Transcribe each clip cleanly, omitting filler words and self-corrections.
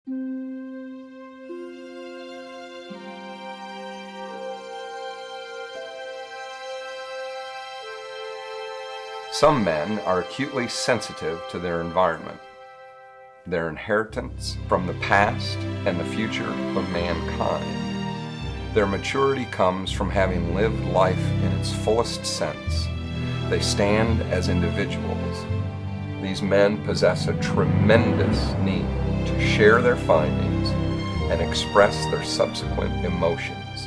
Some men are acutely sensitive to their environment, their inheritance from the past and the future of mankind. Their maturity comes from having lived life in its fullest sense. They stand as individuals. These men possess a tremendous need to share their findings and express their subsequent emotions.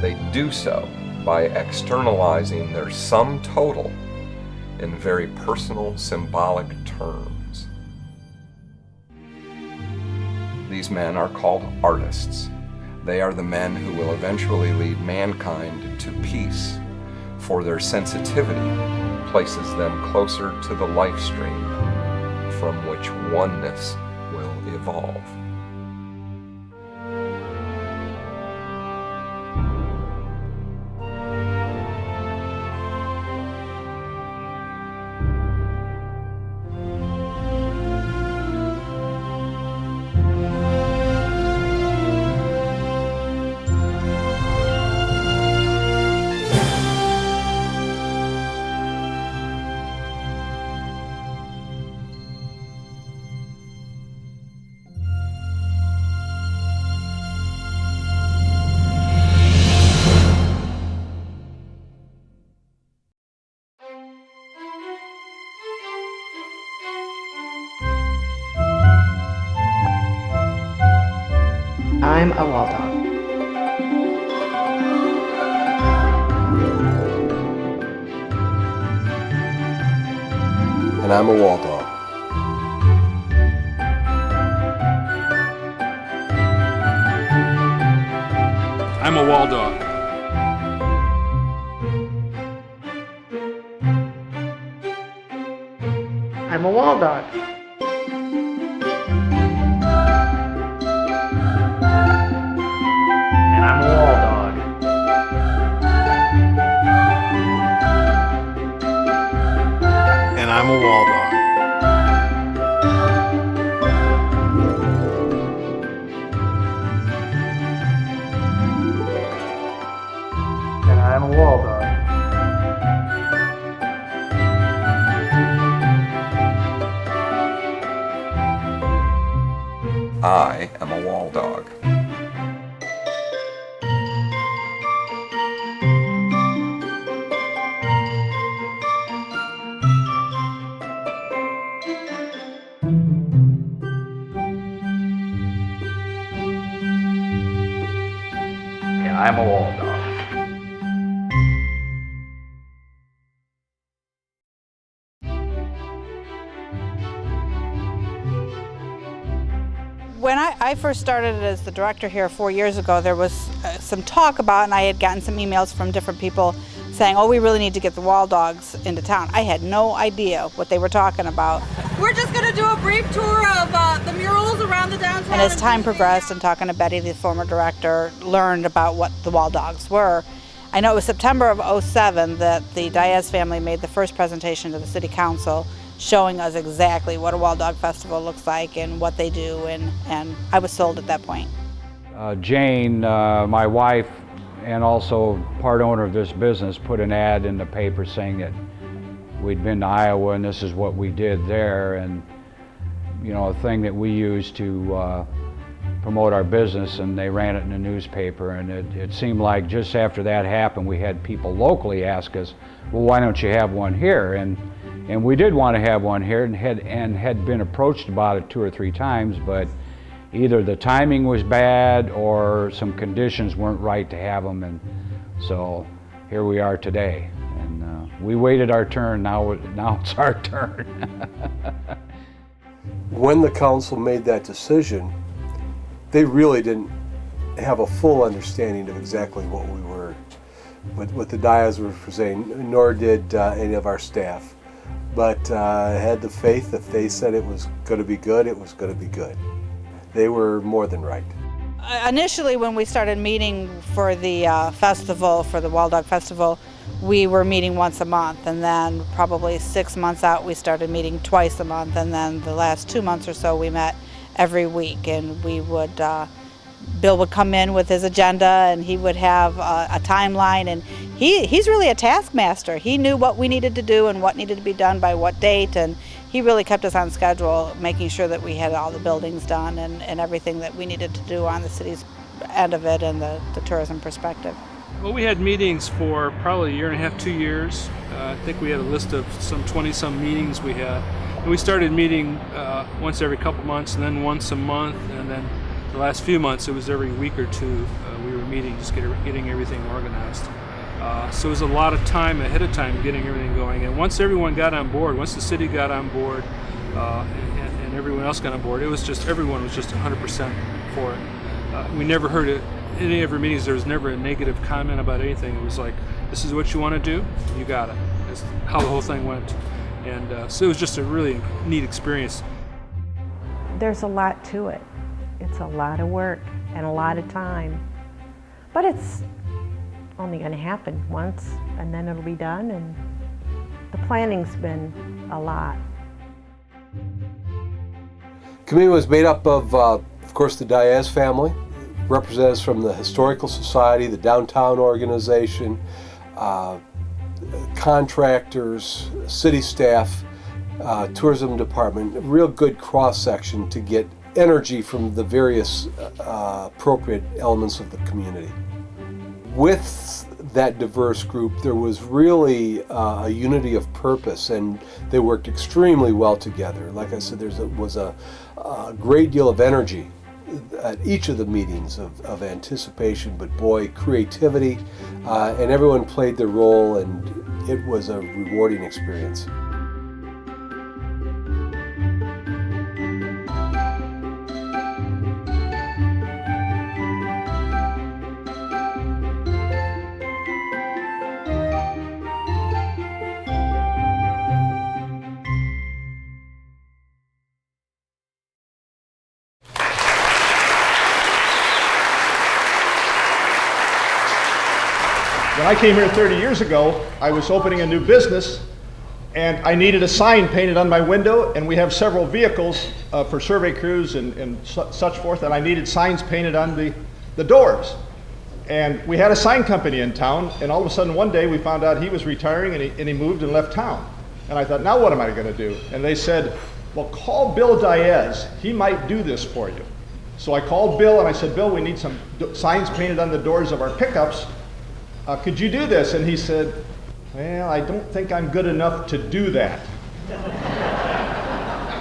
They do so by externalizing their sum total in very personal, symbolic terms. These men are called artists. They are the men who will eventually lead mankind to peace, for their sensitivity places them closer to the life stream from which oneness will evolve. I'm a Walldog. And I'm a Wallldog. I'm a Walldog. I'm a Walldog. And I'm a Walldog. And I'm a Walldog. And I'm a Walldog. I am a Walldog. And I'm a Walldog. When I first started as the director here 4 years ago, there was some talk about, and I had gotten some emails from different people saying, oh, we really need to get the Walldogs into town. I had no idea what they were talking about. We're just going to do a brief tour of the murals around the downtown. And as time progressed and talking to Betty, the former director, learned about what the Walldogs were. I know it was September of '07 that the Diaz family made the first presentation to the city council showing us exactly what a Walldog Festival looks like and what they do, and I was sold at that point. Jane, my wife, and also part owner of this business, put an ad in the paper saying that we'd been to Iowa and this is what we did there, and you know, a thing that we used to promote our business, and they ran it in the newspaper, and it seemed like just after that happened we had people locally ask us, well, why don't you have one here? And we did want to have one here, and had been approached about it 2 or 3 times, but either the timing was bad or some conditions weren't right to have them, and so here we are today. And we waited our turn, now it's our turn. When the council made that decision, they really didn't have a full understanding of exactly what we were, what the Diaz were saying, nor did any of our staff. But had the faith if they said it was going to be good, it was going to be good. They were more than right. Initially, when we started meeting for the festival, for the Walldog Festival, we were meeting once a month, and then probably 6 months out we started meeting twice a month, and then the last 2 months or so we met every week, and we would Bill would come in with his agenda, and he would have a timeline, and he's really a taskmaster. He knew what we needed to do and what needed to be done by what date, and he really kept us on schedule, making sure that we had all the buildings done and everything that we needed to do on the city's end of it and the tourism perspective. Well, we had meetings for probably a year and a half, 2 years. I think we had a list of some 20-some meetings we had. And we started meeting once every couple months, and then once a month, and then the last few months it was every week or two we were meeting, just getting everything organized. So it was a lot of time ahead of time getting everything going. And once everyone got on board, once the city got on board, and everyone else got on board, everyone was just 100% for it. We never heard it. In any of our meetings, there was never a negative comment about anything. It was like, this is what you want to do, you got it. That's how the whole thing went. And so it was just a really neat experience. There's a lot to it. It's a lot of work and a lot of time. But it's only going to happen once, and then it'll be done, and the planning's been a lot. Committee was made up of course, the Diaz family, representatives from the Historical Society, the Downtown Organization, contractors, city staff, tourism department, a real good cross-section to get energy from the various appropriate elements of the community. With that diverse group, there was really a unity of purpose, and they worked extremely well together. Like I said, there was a great deal of energy at each of the meetings of anticipation, but boy, creativity, and everyone played their role, and it was a rewarding experience. When I came here 30 years ago, I was opening a new business, and I needed a sign painted on my window, and we have several vehicles for survey crews and such forth, and I needed signs painted on the doors. And we had a sign company in town, and all of a sudden one day we found out he was retiring, and he moved and left town. And I thought, now what am I going to do? And they said, well, call Bill Diaz. He might do this for you. So I called Bill, and I said, Bill, we need some signs painted on the doors of our pickups. Could you do this? And he said, well, I don't think I'm good enough to do that.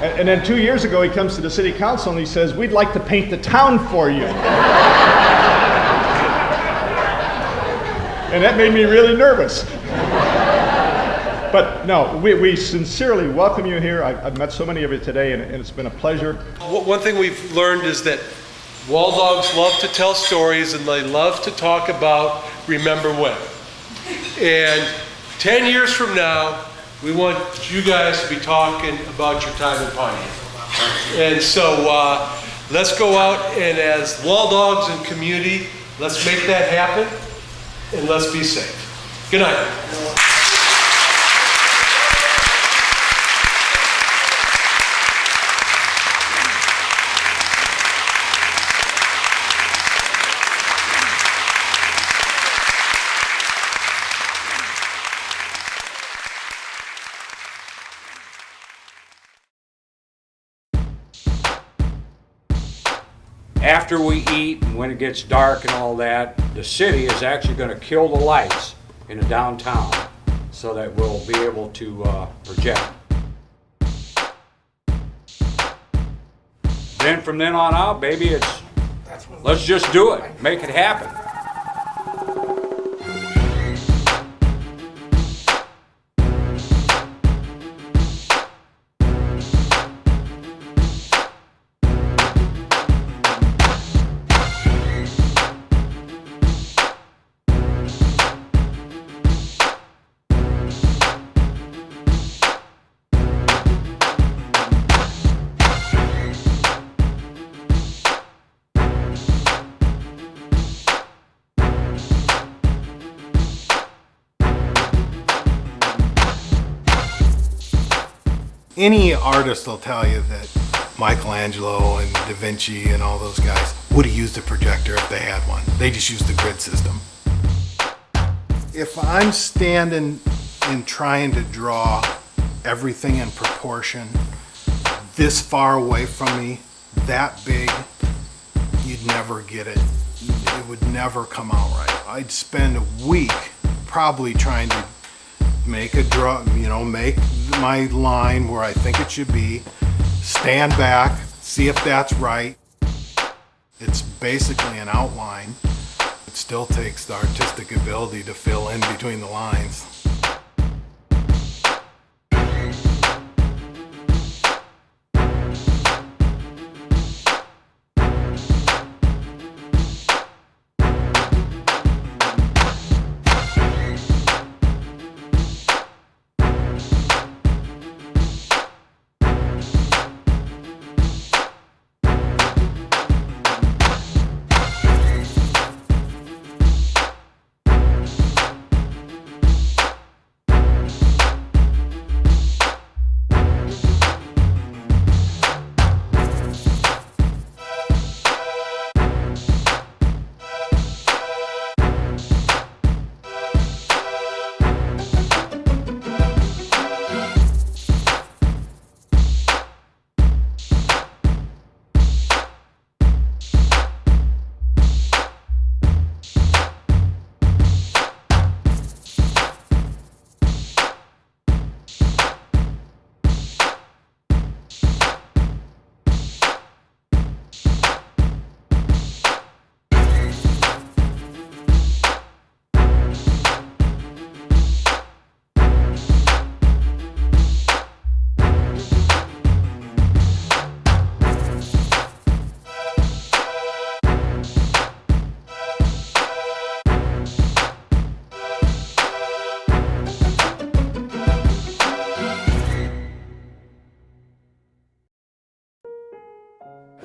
And then 2 years ago, he comes to the city council and he says, we'd like to paint the town for you. And that made me really nervous. But no, we sincerely welcome you here. I've met so many of you today, and it's been a pleasure. One thing we've learned is that Walldogs love to tell stories, and they love to talk about remember when. And 10 years from now, we want you guys to be talking about your time in Pontiac. And so let's go out, and as Walldogs and community, let's make that happen, and let's be safe. Good night. After we eat and when it gets dark and all that, the city is actually going to kill the lights in the downtown so that we'll be able to project. Then from then on out, baby, let's just do it, make it happen. Any artist will tell you that Michelangelo and Da Vinci and all those guys would have used a projector if they had one. They just used the grid system. If I'm standing and trying to draw everything in proportion, this far away from me, that big, you'd never get it. It would never come out right. I'd spend a week probably trying to make make my line where I think it should be, stand back, see if that's right. It's basically an outline. It still takes the artistic ability to fill in between the lines.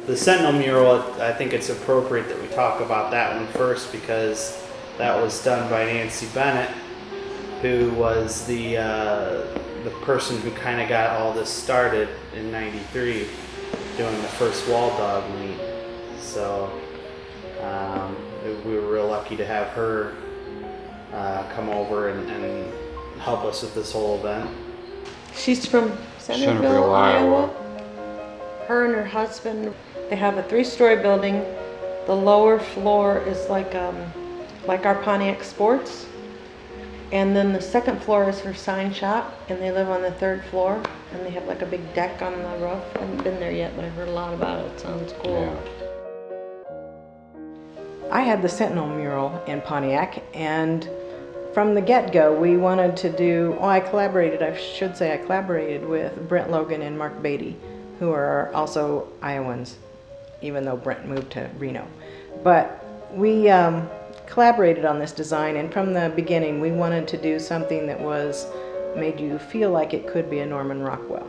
The Sentinel mural, I think it's appropriate that we talk about that one first because that was done by Nancy Bennett, who was the person who kind of got all this started in '93, doing the first Walldog meet. So we were real lucky to have her come over and help us with this whole event. She's from Centerville, Iowa. Her and her husband, they have a 3-story building. The lower floor is like our Pontiac Sports. And then the second floor is her sign shop, and they live on the 3rd floor. And they have like a big deck on the roof. I haven't been there yet, but I've heard a lot about it. It sounds cool. Yeah. I had the Sentinel mural in Pontiac, and from the get-go, we wanted to do, I collaborated with Brent Logan and Mark Beatty, who are also Iowans, even though Brent moved to Reno. But we collaborated on this design, and from the beginning, we wanted to do something that made you feel like it could be a Norman Rockwell.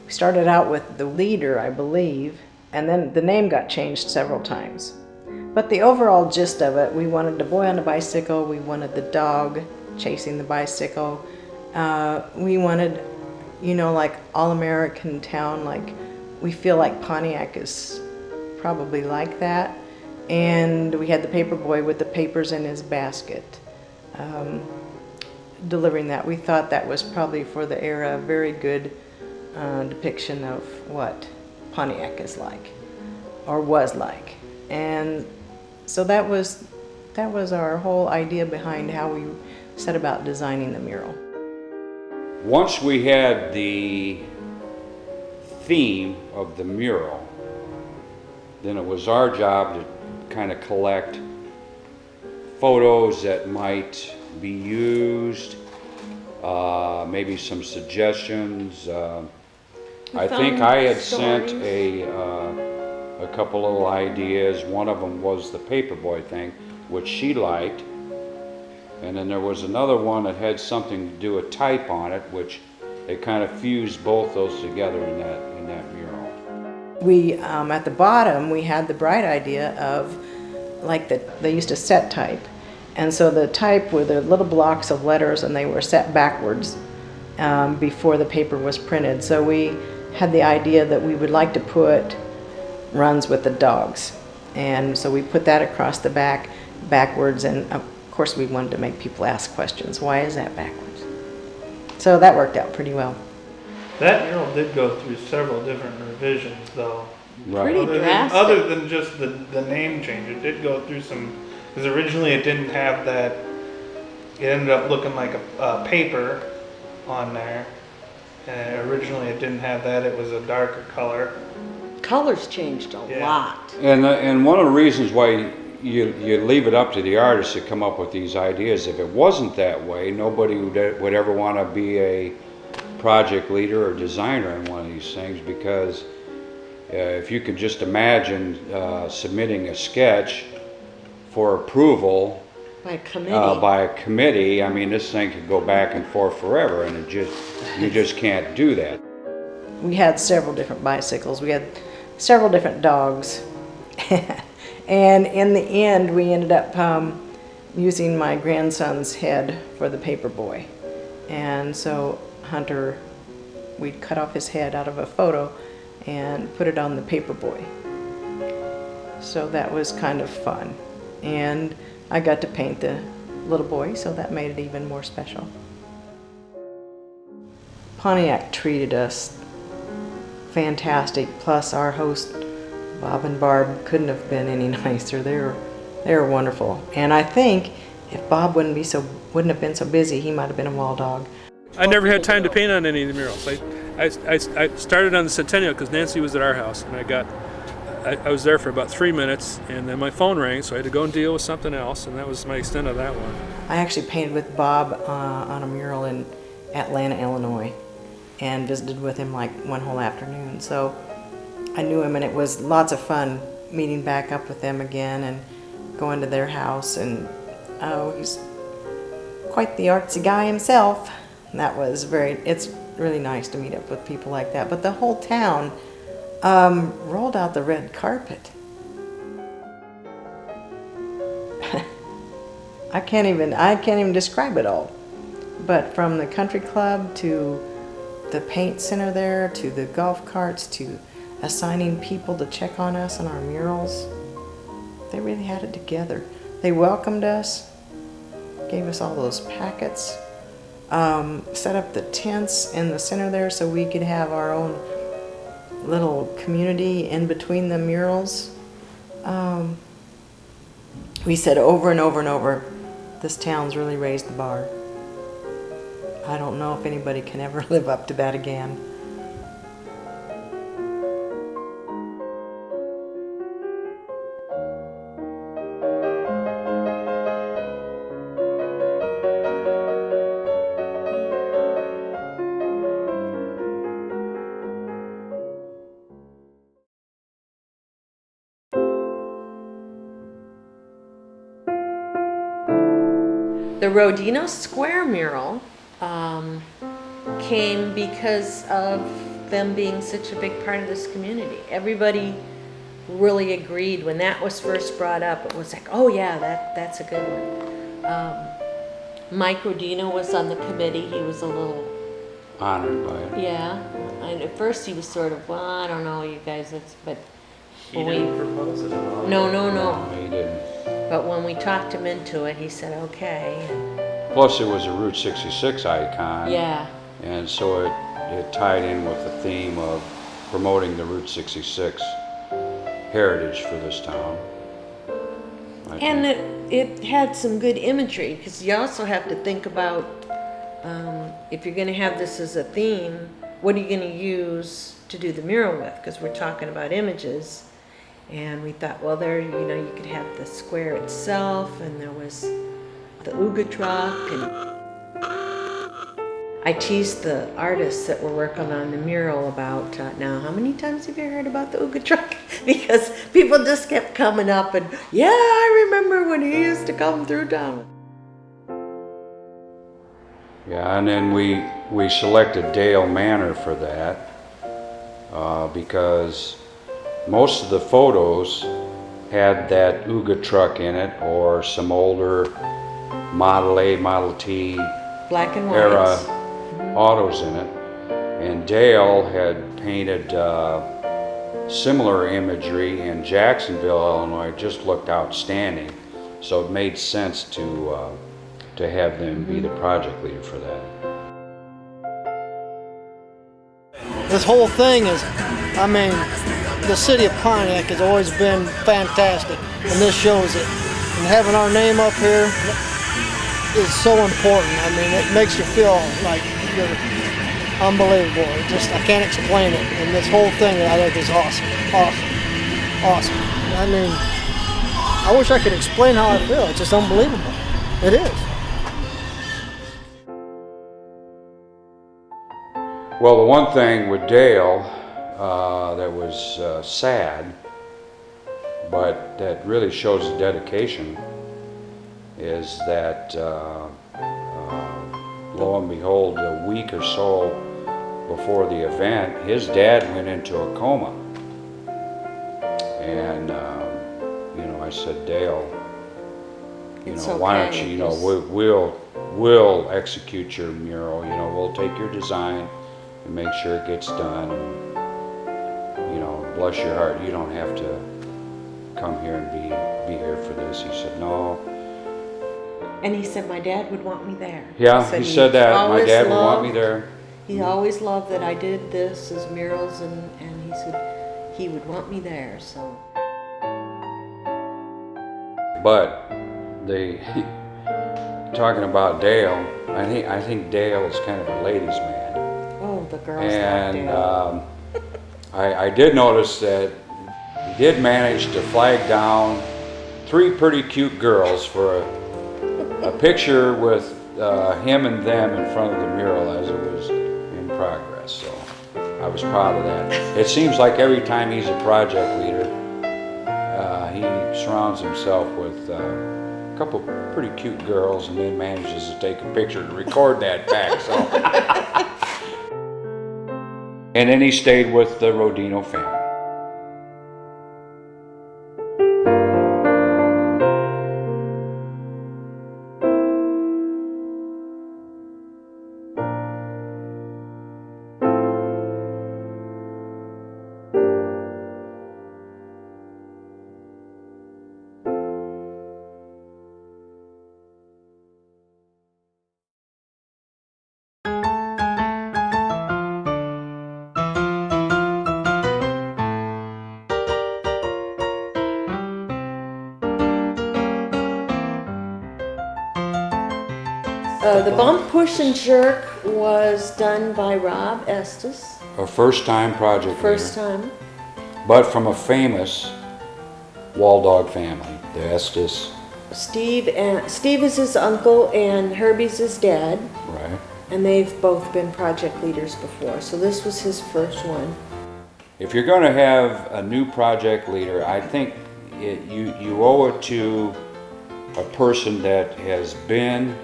We started out with the leader, I believe, and then the name got changed several times. But the overall gist of it, we wanted the boy on the bicycle, we wanted the dog chasing the bicycle, we wanted, like all-American town, like we feel like Pontiac is probably like that. And we had the paper boy with the papers in his basket delivering that. We thought that was probably for the era a very good depiction of what Pontiac is like, or was like. And so that was our whole idea behind how we set about designing the mural. Once we had the theme of the mural, then it was our job to kind of collect photos that might be used, maybe some suggestions. I think I had sent a couple little ideas. One of them was the paperboy thing, which she liked. And then there was another one that had something to do with type on it, which they kind of fused both those together in that mural. We, at the bottom, we had the bright idea of, they used to set type. And so the type were the little blocks of letters, and they were set backwards before the paper was printed. So we had the idea that we would like to put runs with the dogs. And so we put that across the back, backwards, and of course we wanted to make people ask questions. Why is that backwards? So that worked out pretty well. That mural did go through several different revisions, though. Right. Pretty drastic. Other than just the name change, it did go through some, because originally it didn't have that, it ended up looking like a paper on there. And originally it didn't have that, it was a darker color. Colors changed a lot. And one of the reasons why you leave it up to the artists to come up with these ideas, if it wasn't that way, nobody would ever want to be a project leader or designer in one of these things, because if you can just imagine submitting a sketch for approval By a committee. by a committee, I mean, this thing could go back and forth forever, and you just can't do that. We had several different bicycles. We had several different dogs. And in the end, we ended up using my grandson's head for the paper boy. And so Hunter, we'd cut off his head out of a photo and put it on the paper boy. So that was kind of fun. And I got to paint the little boy, so that made it even more special. Pontiac treated us fantastic, plus our host, Bob and Barb, couldn't have been any nicer. They were wonderful. And I think if Bob wouldn't have been so busy, he might have been a wall dog. I never had time to paint on any of the murals. I started on the Centennial because Nancy was at our house, and I was there for about 3 minutes, and then my phone rang, so I had to go and deal with something else, and that was my extent of that one. I actually painted with Bob on a mural in Atlanta, Illinois, and visited with him like one whole afternoon. So I knew him, and it was lots of fun meeting back up with them again and going to their house. And he's quite the artsy guy himself. And that was it's really nice to meet up with people like that. But the whole town rolled out the red carpet. I can't even describe it all. But from the country club to the paint center there, to the golf carts, to assigning people to check on us and our murals, they really had it together. They welcomed us, gave us all those packets, set up the tents in the center there so we could have our own little community in between the murals. We said over and over and over, this town's really raised the bar. I don't know if anybody can ever live up to that again. The Rodino Square mural came because of them being such a big part of this community. Everybody really agreed when that was first brought up. It was like, oh yeah, that's a good one. Mike Rodino was on the committee. He was a little Honored by it. Yeah, and at first he was sort of, well, I don't know, you guys, but He didn't propose it at all. No. He didn't. But when we talked him into it, he said, okay. Plus, it was a Route 66 icon. Yeah. And so it tied in with the theme of promoting the Route 66 heritage for this town. And it had some good imagery, because you also have to think about if you're going to have this as a theme, what are you going to use to do the mural with? Because we're talking about images. And we thought, well, there, you could have the square itself, and there was the Ooga truck, and I teased the artists that were working on the mural about, now, how many times have you heard about the Ooga truck? Because people just kept coming up and, yeah, I remember when he used to come through town. Yeah, and then we selected Dale Manor for that because most of the photos had that Ooga truck in it or some older Model A, Model T black and white era autos in it. And Dale had painted similar imagery in Jacksonville, Illinois. It just looked outstanding. So it made sense to have them be the project leader for that. This whole thing is, I mean, the city of Pontiac has always been fantastic, and this shows it. And having our name up here is so important. I mean, it makes you feel like you're unbelievable. It just, I can't explain it. And this whole thing, I think, is awesome, awesome, awesome. I mean, I wish I could explain how I feel. It's just unbelievable. It is. Well, the one thing with Dale that was sad, but that really shows the dedication, is that lo and behold, a week or so before the event, his dad went into a coma. And, you know, I said, Dale, you know, why don't you, you know, we'll execute your mural, you know, we'll take your design and make sure it gets done. And, you know, bless your heart, you don't have to come here and be here for this. He said, no. And he said my dad would want me there. Yeah, he said that. My dad would want me there. He always loved that I did this as murals, and he said he would want me there, so. But talking about Dale, I think Dale is kind of a ladies' man. Oh, the girls and love Dale. I did notice that he did manage to flag down 3 pretty cute girls for a picture with him and them in front of the mural as it was in progress. So I was proud of that. It seems like every time he's a project leader, he surrounds himself with a couple pretty cute girls and then manages to take a picture to record that back. So. And then he stayed with the Rodino family. The bump, push, and jerk was done by Rob Estes. A first-time project First leader, time. but from a famous Walldog family, the Estes. Steve is his uncle and Herbie's his dad. Right. And they've both been project leaders before, so this was his first one. If you're going to have a new project leader, I think you owe it to a person that has been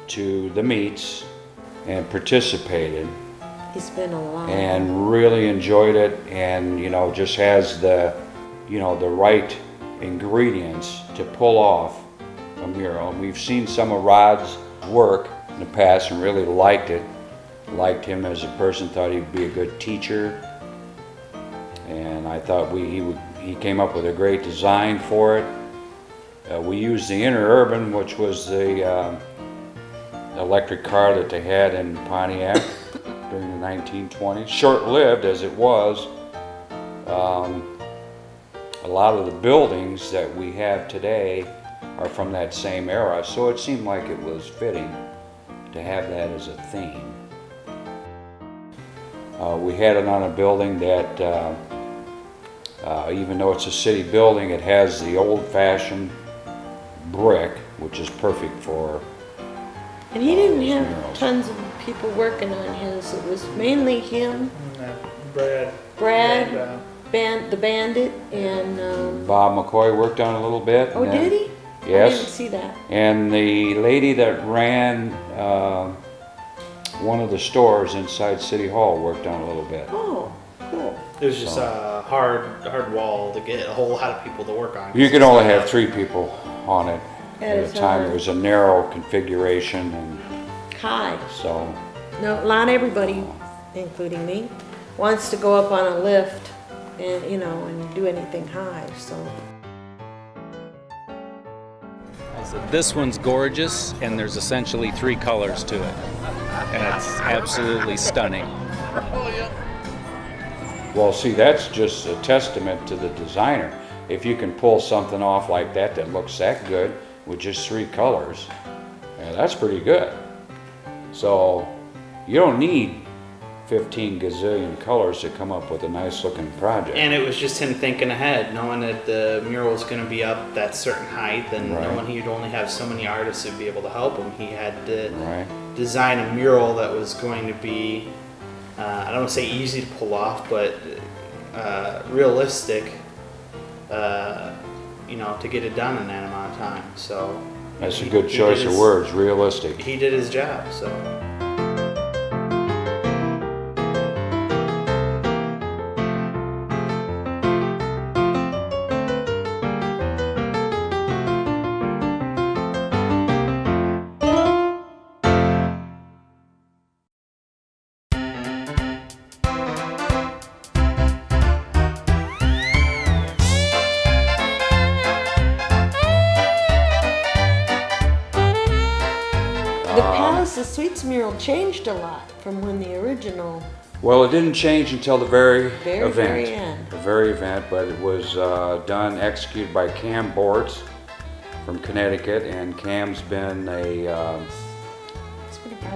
to the meets and participated. He's been a lot. And really enjoyed it, and you know, just has the, you know, the right ingredients to pull off a mural. We've seen some of Rod's work in the past and really liked it. Liked him as a person, thought he'd be a good teacher, and I thought he came up with a great design for it. We used the Interurban, which was the electric car that they had in Pontiac during the 1920s. Short-lived as it was. A lot of the buildings that we have today are from that same era, so it seemed like it was fitting to have that as a theme. We had it on a building that, even though it's a city building, it has the old-fashioned brick, which is perfect for And he didn't have tons of people working on his. It was mainly him, Brad, the Bandit, and Bob McCoy worked on a little bit. oh, did he? Yes. I didn't see that. And the lady that ran one of the stores inside City Hall worked on a little bit. Oh, cool. It was just a hard wall to get a whole lot of people to work on. You could only have 3 people on it At a at a time. time. It was a narrow configuration, and Hi. so No, not everybody, including me. wants to go up on a lift and, you know, and do anything high, so. So this one's gorgeous, and there's essentially 3 colors to it, and it's absolutely stunning. Well, see, that's just a testament to the designer. If you can pull something off like that that looks that good with just 3 colors, yeah, that's pretty good. So you don't need 15 gazillion colors to come up with a nice looking project. And it was just him thinking ahead, knowing that the mural was going to be up that certain height, and Right. knowing he'd only have so many artists who'd be able to help him. He had to design a mural that was going to be, I don't want to say easy to pull off, but realistic, you know, to get it done in that amount of time. So That's a good choice of words, realistic. He did his job, so. The Palace of Sweets mural changed a lot from when the original. Well, it didn't change until the very event. Very end. The very event, but it was executed by Cam Bortz from Connecticut, and Cam's been a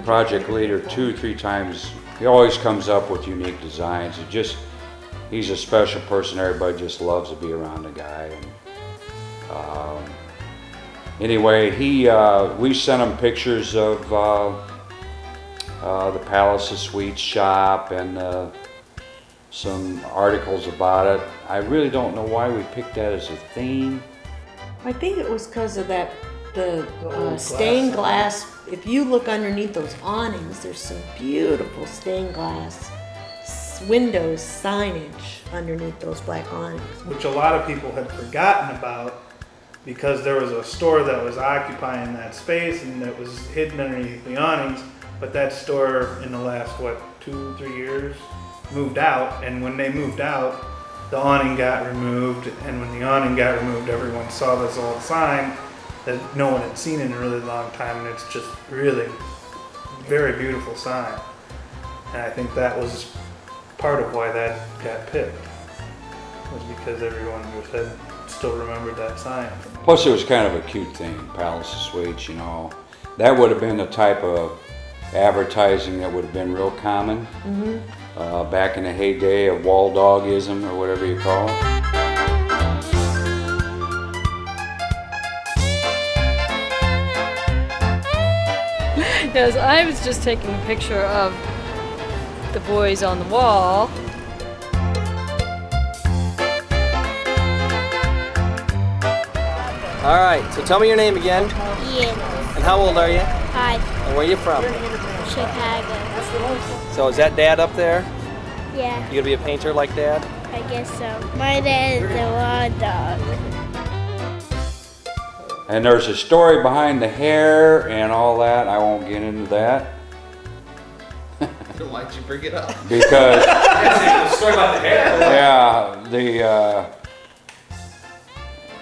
project leader 2 or 3 times. He always comes up with unique designs. He's a special person. Everybody just loves to be around the guy. And anyway, we sent him pictures of the Palace of Sweets shop and some articles about it. I really don't know why we picked that as a theme. I think it was because of that, the stained glass. If you look underneath those awnings, there's some beautiful stained glass windows signage underneath those black awnings. Which a lot of people had forgotten about, because there was a store that was occupying that space and that was hidden underneath the awnings, but that store in the last, 2-3 years, moved out, and when they moved out, the awning got removed, and when the awning got removed, everyone saw this old sign that no one had seen in a really long time, and it's just really very beautiful sign. And I think that was part of why that got picked, was because everyone still remembered that sign. Plus, it was kind of a cute thing, Palace of Sweets, you know. That would have been the type of advertising that would have been real common back in the heyday of Walldogism, or whatever you call it. Yes, I was just taking a picture of the boys on the wall. All right, so tell me your name again. Ian. And how old are you? 5. And where are you from? Chicago. So is that Dad up there? Yeah, You gonna be a painter like Dad? I guess so. My dad is a Walldogs. And there's a story behind the hair and all that. I won't get into that. Why'd you bring it up? Because the story about the hair.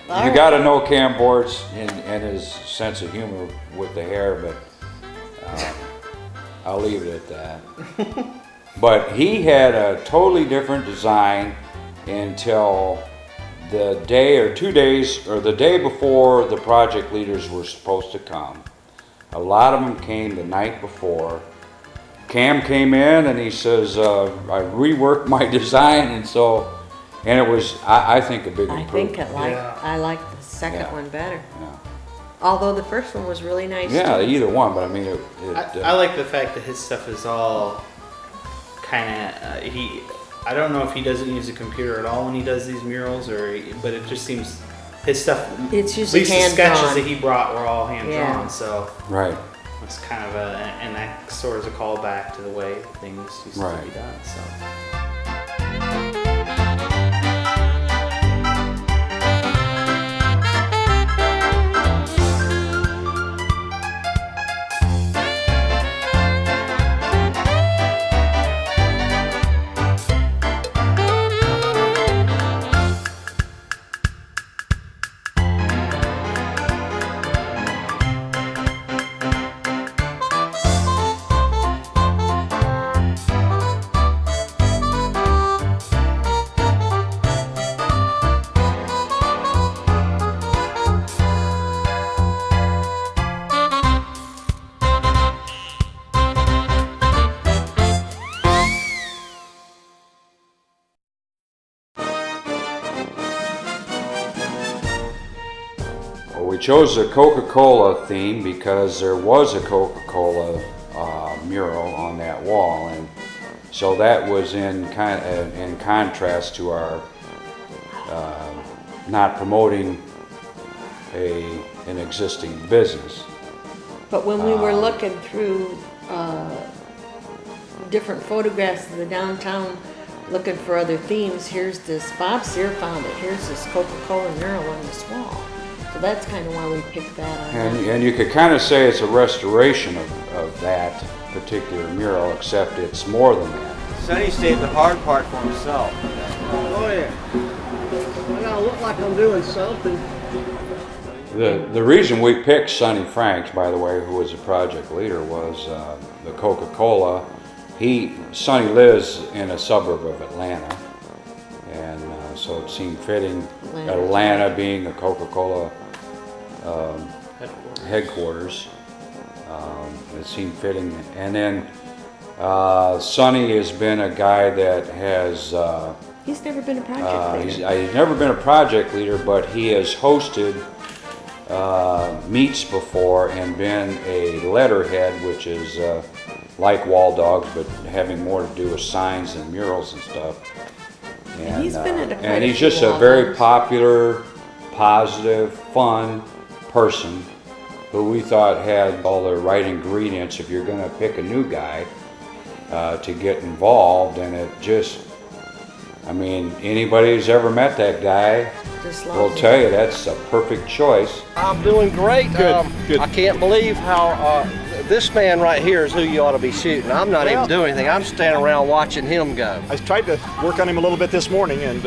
yeah, you got to know Cam Bortz and his sense of humor with the hair, but I'll leave it at that. But he had a totally different design until the day or 2 days, or the day before the project leaders were supposed to come. A lot of them came the night before. Cam came in and he says, I reworked my design, and it was, I think, a big improvement. I like the second one better. Although the first one was really nice too. Either one, but I mean, I like the fact that his stuff is all kind of, I don't know if he doesn't use a computer at all when he does these murals, but it just seems his stuff, it's at least the sketches hand-drawn. that he brought were all hand drawn, Yeah. so right. it's kind of and that sort of a callback to the way things used to be done. So. we chose the Coca-Cola theme because there was a Coca-Cola mural on that wall, and so that was in contrast to our not promoting an existing business. But when we were looking through different photographs of the downtown, looking for other themes, here's this, Bob Sear found it, here's this Coca-Cola mural on this wall. So that's kind of why we picked that up. And you could kind of say it's a restoration of that particular mural, except it's more than that. Sonny saved the hard part for himself. Oh yeah. I gotta look like I'm doing something. The reason we picked Sonny Franks, by the way, who was the project leader, was the Coca-Cola. Sonny lives in a suburb of Atlanta, and so it seemed fitting, Atlanta being a Coca-Cola headquarters. It seemed fitting. And then Sonny has been a guy that has... he's never been a project leader. He's never been a project leader, but he has hosted meets before and been a letterhead, which is like Walldogs, but having more to do with signs and murals and stuff. And he's been at and he's just a very popular, positive, fun person who we thought had all the right ingredients if you're going to pick a new guy to get involved. And it just, I mean, anybody who's ever met that guy will tell you that's a perfect choice. I'm doing great. Good. I can't believe how this man right here is who you ought to be shooting. I'm not even doing anything. I'm standing around watching him go. I tried to work on him a little bit this morning, and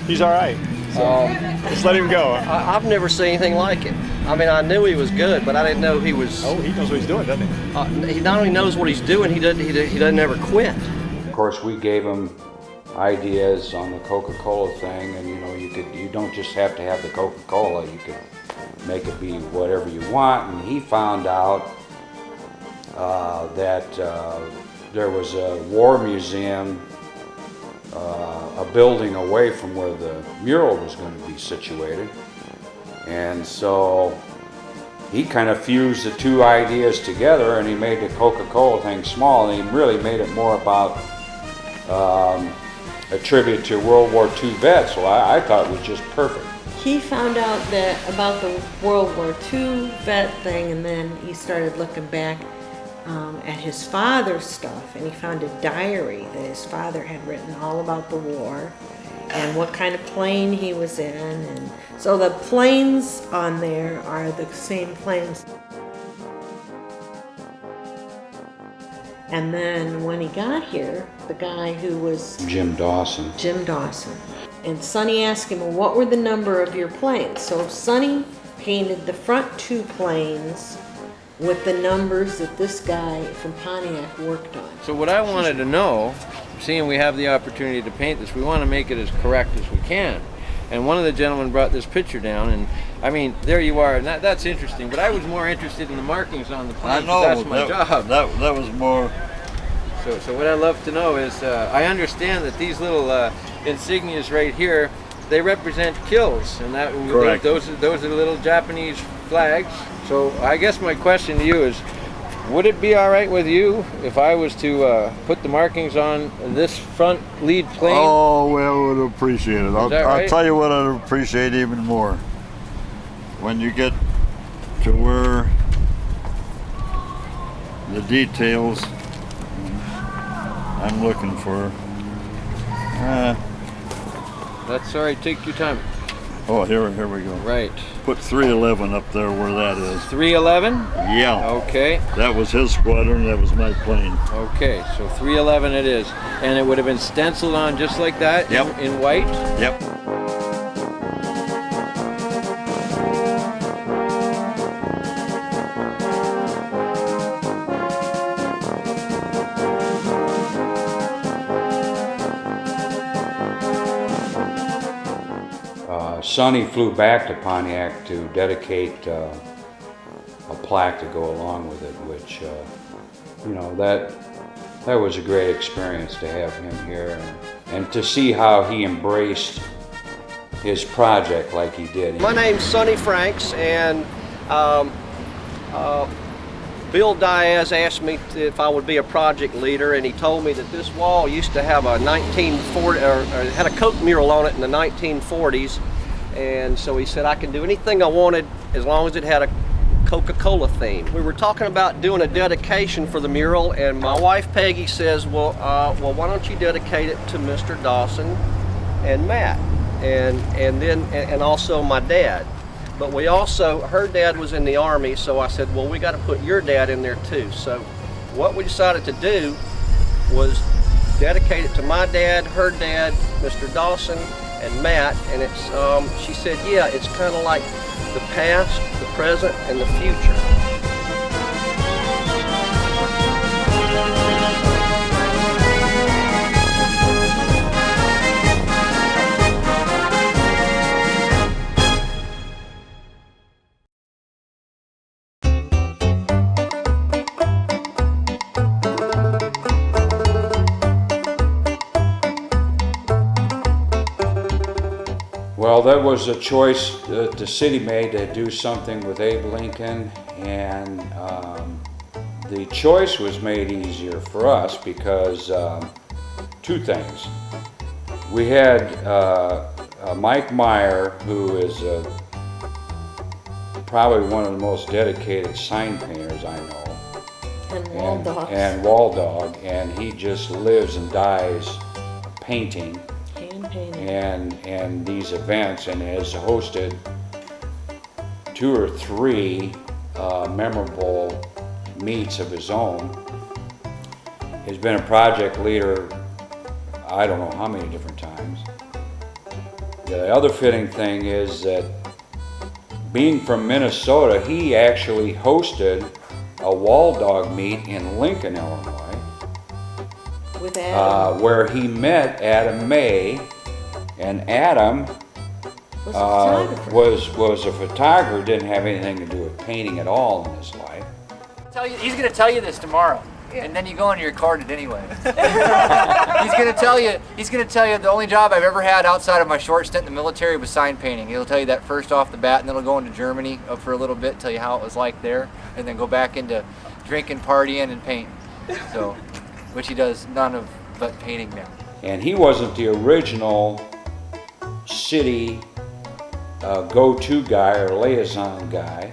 he's all right. So just let him go. I've never seen anything like it. I mean, I knew he was good, but I didn't know he was... Oh, he knows what he's doing, doesn't he? He not only knows what he's doing, he doesn't ever quit. Of course, we gave him ideas on the Coca-Cola thing, and you don't just have to have the Coca-Cola, you could make it be whatever you want. And he found out that there was a war museum a building away from where the mural was going to be situated, and so he kind of fused the two ideas together, and he made the Coca-Cola thing small, and he really made it more about a tribute to World War II vets. So I thought it was just perfect. He found out about the World War II vet thing, and then he started looking back at his father's stuff, and he found a diary that his father had written all about the war and what kind of plane he was in. And so the planes on there are the same planes. And then when he got here, the guy who was Jim Dawson. And Sonny asked him, well, what were the number of your planes? So Sonny painted the front two planes with the numbers that this guy from Pontiac worked on. So what I wanted to know, seeing we have the opportunity to paint this, we want to make it as correct as we can. And one of the gentlemen brought this picture down, and I mean, there you are, and that's interesting. But I was more interested in the markings on the plane. I know, that's my job. That was more. So what I'd love to know is, I understand that these little insignias right here, they represent kills, and those are the little Japanese flags. So I guess my question to you is, would it be all right with you if I was to put the markings on this front lead plane? Oh, well, I would appreciate it. I'll right? tell you what I'd appreciate even more. When you get to where the details I'm looking for. That's all right, take your time. Oh, here we go. Right. Put 311 up there where that is. 311? Yeah. Okay. That was his squadron, that was my plane. Okay, so 311 it is. And it would have been stenciled on just like that? Yep. In white? Yep. Sonny flew back to Pontiac to dedicate a plaque to go along with it, which, that was a great experience to have him here and to see how he embraced his project like he did. My name's Sonny Franks, and Bill Diaz asked me if I would be a project leader, and he told me that this wall used to have a 1940, or had a Coke mural on it in the 1940s, and so he said I can do anything I wanted as long as it had a Coca-Cola theme. We were talking about doing a dedication for the mural, and my wife Peggy says, well, why don't you dedicate it to Mr. Dawson and Matt, and also my dad. But we also, her dad was in the Army, so I said, well, we got to put your dad in there too. So what we decided to do was dedicate it to my dad, her dad, Mr. Dawson, and Matt. And it's, she said, yeah, it's kind of like the past, the present, and the future. Well, that was a choice that the city made to do something with Abe Lincoln, and the choice was made easier for us because two things. We had Mike Meyer, who is probably one of the most dedicated sign painters I know. And Walldogs. And Walldog, and he just lives and dies painting. And these events, and has hosted 2 or 3 memorable meets of his own. He's been a project leader, I don't know how many different times. The other fitting thing is that being from Minnesota, he actually hosted a Walldog meet in Lincoln, Illinois, with Adam. where he met Adam May. And Adam was a photographer, didn't have anything to do with painting at all in his life. He's going to tell you this tomorrow, and then you go and you record it anyway. He's going to tell you the only job I've ever had outside of my short stint in the military was sign painting. He'll tell you that first off the bat, and then he'll go into Germany for a little bit, tell you how it was like there, and then go back into drinking, partying, and painting. So, which he does none of but painting now. And he wasn't the original city go-to guy or liaison guy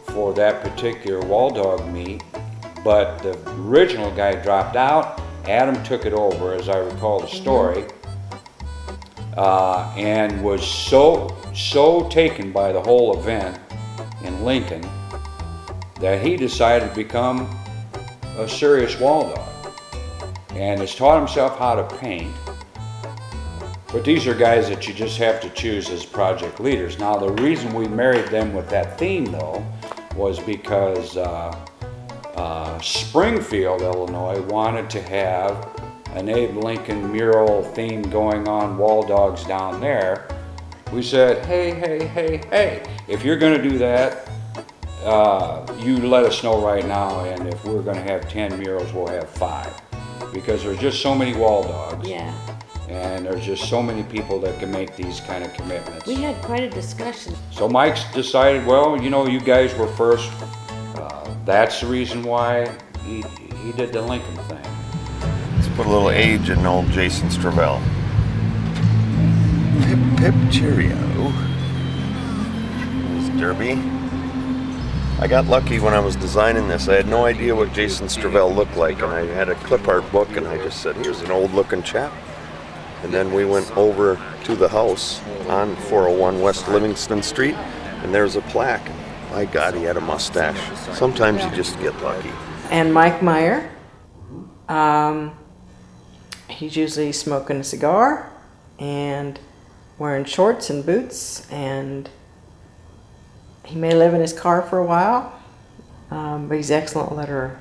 for that particular Walldog meet, but the original guy dropped out. Adam took it over, as I recall the story, and was so taken by the whole event in Lincoln that he decided to become a serious Walldog, and has taught himself how to paint. But these are guys that you just have to choose as project leaders. Now, the reason we married them with that theme, though, was because Springfield, Illinois, wanted to have an Abe Lincoln mural theme going on, Walldogs down there. We said, hey, if you're going to do that, you let us know right now, and if we're going to have 10 murals, we'll have 5. Because there's just so many Walldogs. Yeah. And there's just so many people that can make these kind of commitments. We had quite a discussion. So Mike's decided, well, you know, you guys were first. That's the reason why he did the Lincoln thing. Let's put a little age in old Jason Stravell. Hip hip cheerio. There's Derby. I got lucky when I was designing this. I had no idea what Jason Stravell looked like, and I had a clip art book, and I just said, here's an old looking chap. And then we went over to the house on 401 West Livingston Street, and there's a plaque. My God, he had a mustache. Sometimes you just get lucky. And Mike Meyer, he's usually smoking a cigar and wearing shorts and boots, and he may live in his car for a while, but he's an excellent letterer.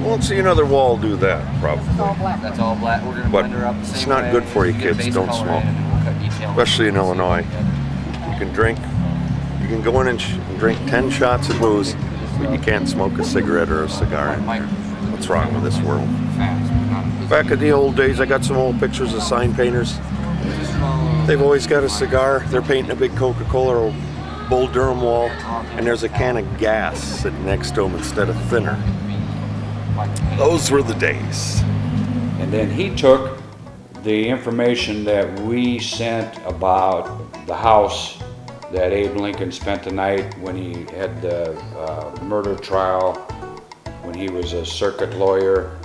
Won't see another wall do that, probably. It's all black. That's all black. We're going to blend her up the same it's not way. good for you Get kids. base Don't color smoke. in, and then we'll cut detail. Especially in Illinois. You can drink. You can go in and drink 10 shots of booze, but you can't smoke a cigarette or a cigar in here. What's wrong with this world? Back in the old days, I got some old pictures of sign painters. They've always got a cigar. They're painting a big Coca-Cola or Bull Durham wall, and there's a can of gas sitting next to them instead of thinner. Those were the days. And then he took the information that we sent about the house that Abe Lincoln spent the night when he had the murder trial, when he was a circuit lawyer,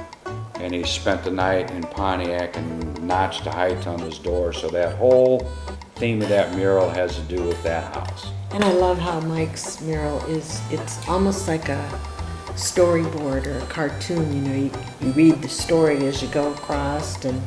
and he spent the night in Pontiac and notched a height on his door. So that whole theme of that mural has to do with that house. And I love how Mike's mural is, it's almost like a storyboard or a cartoon, you know, you read the story as you go across, and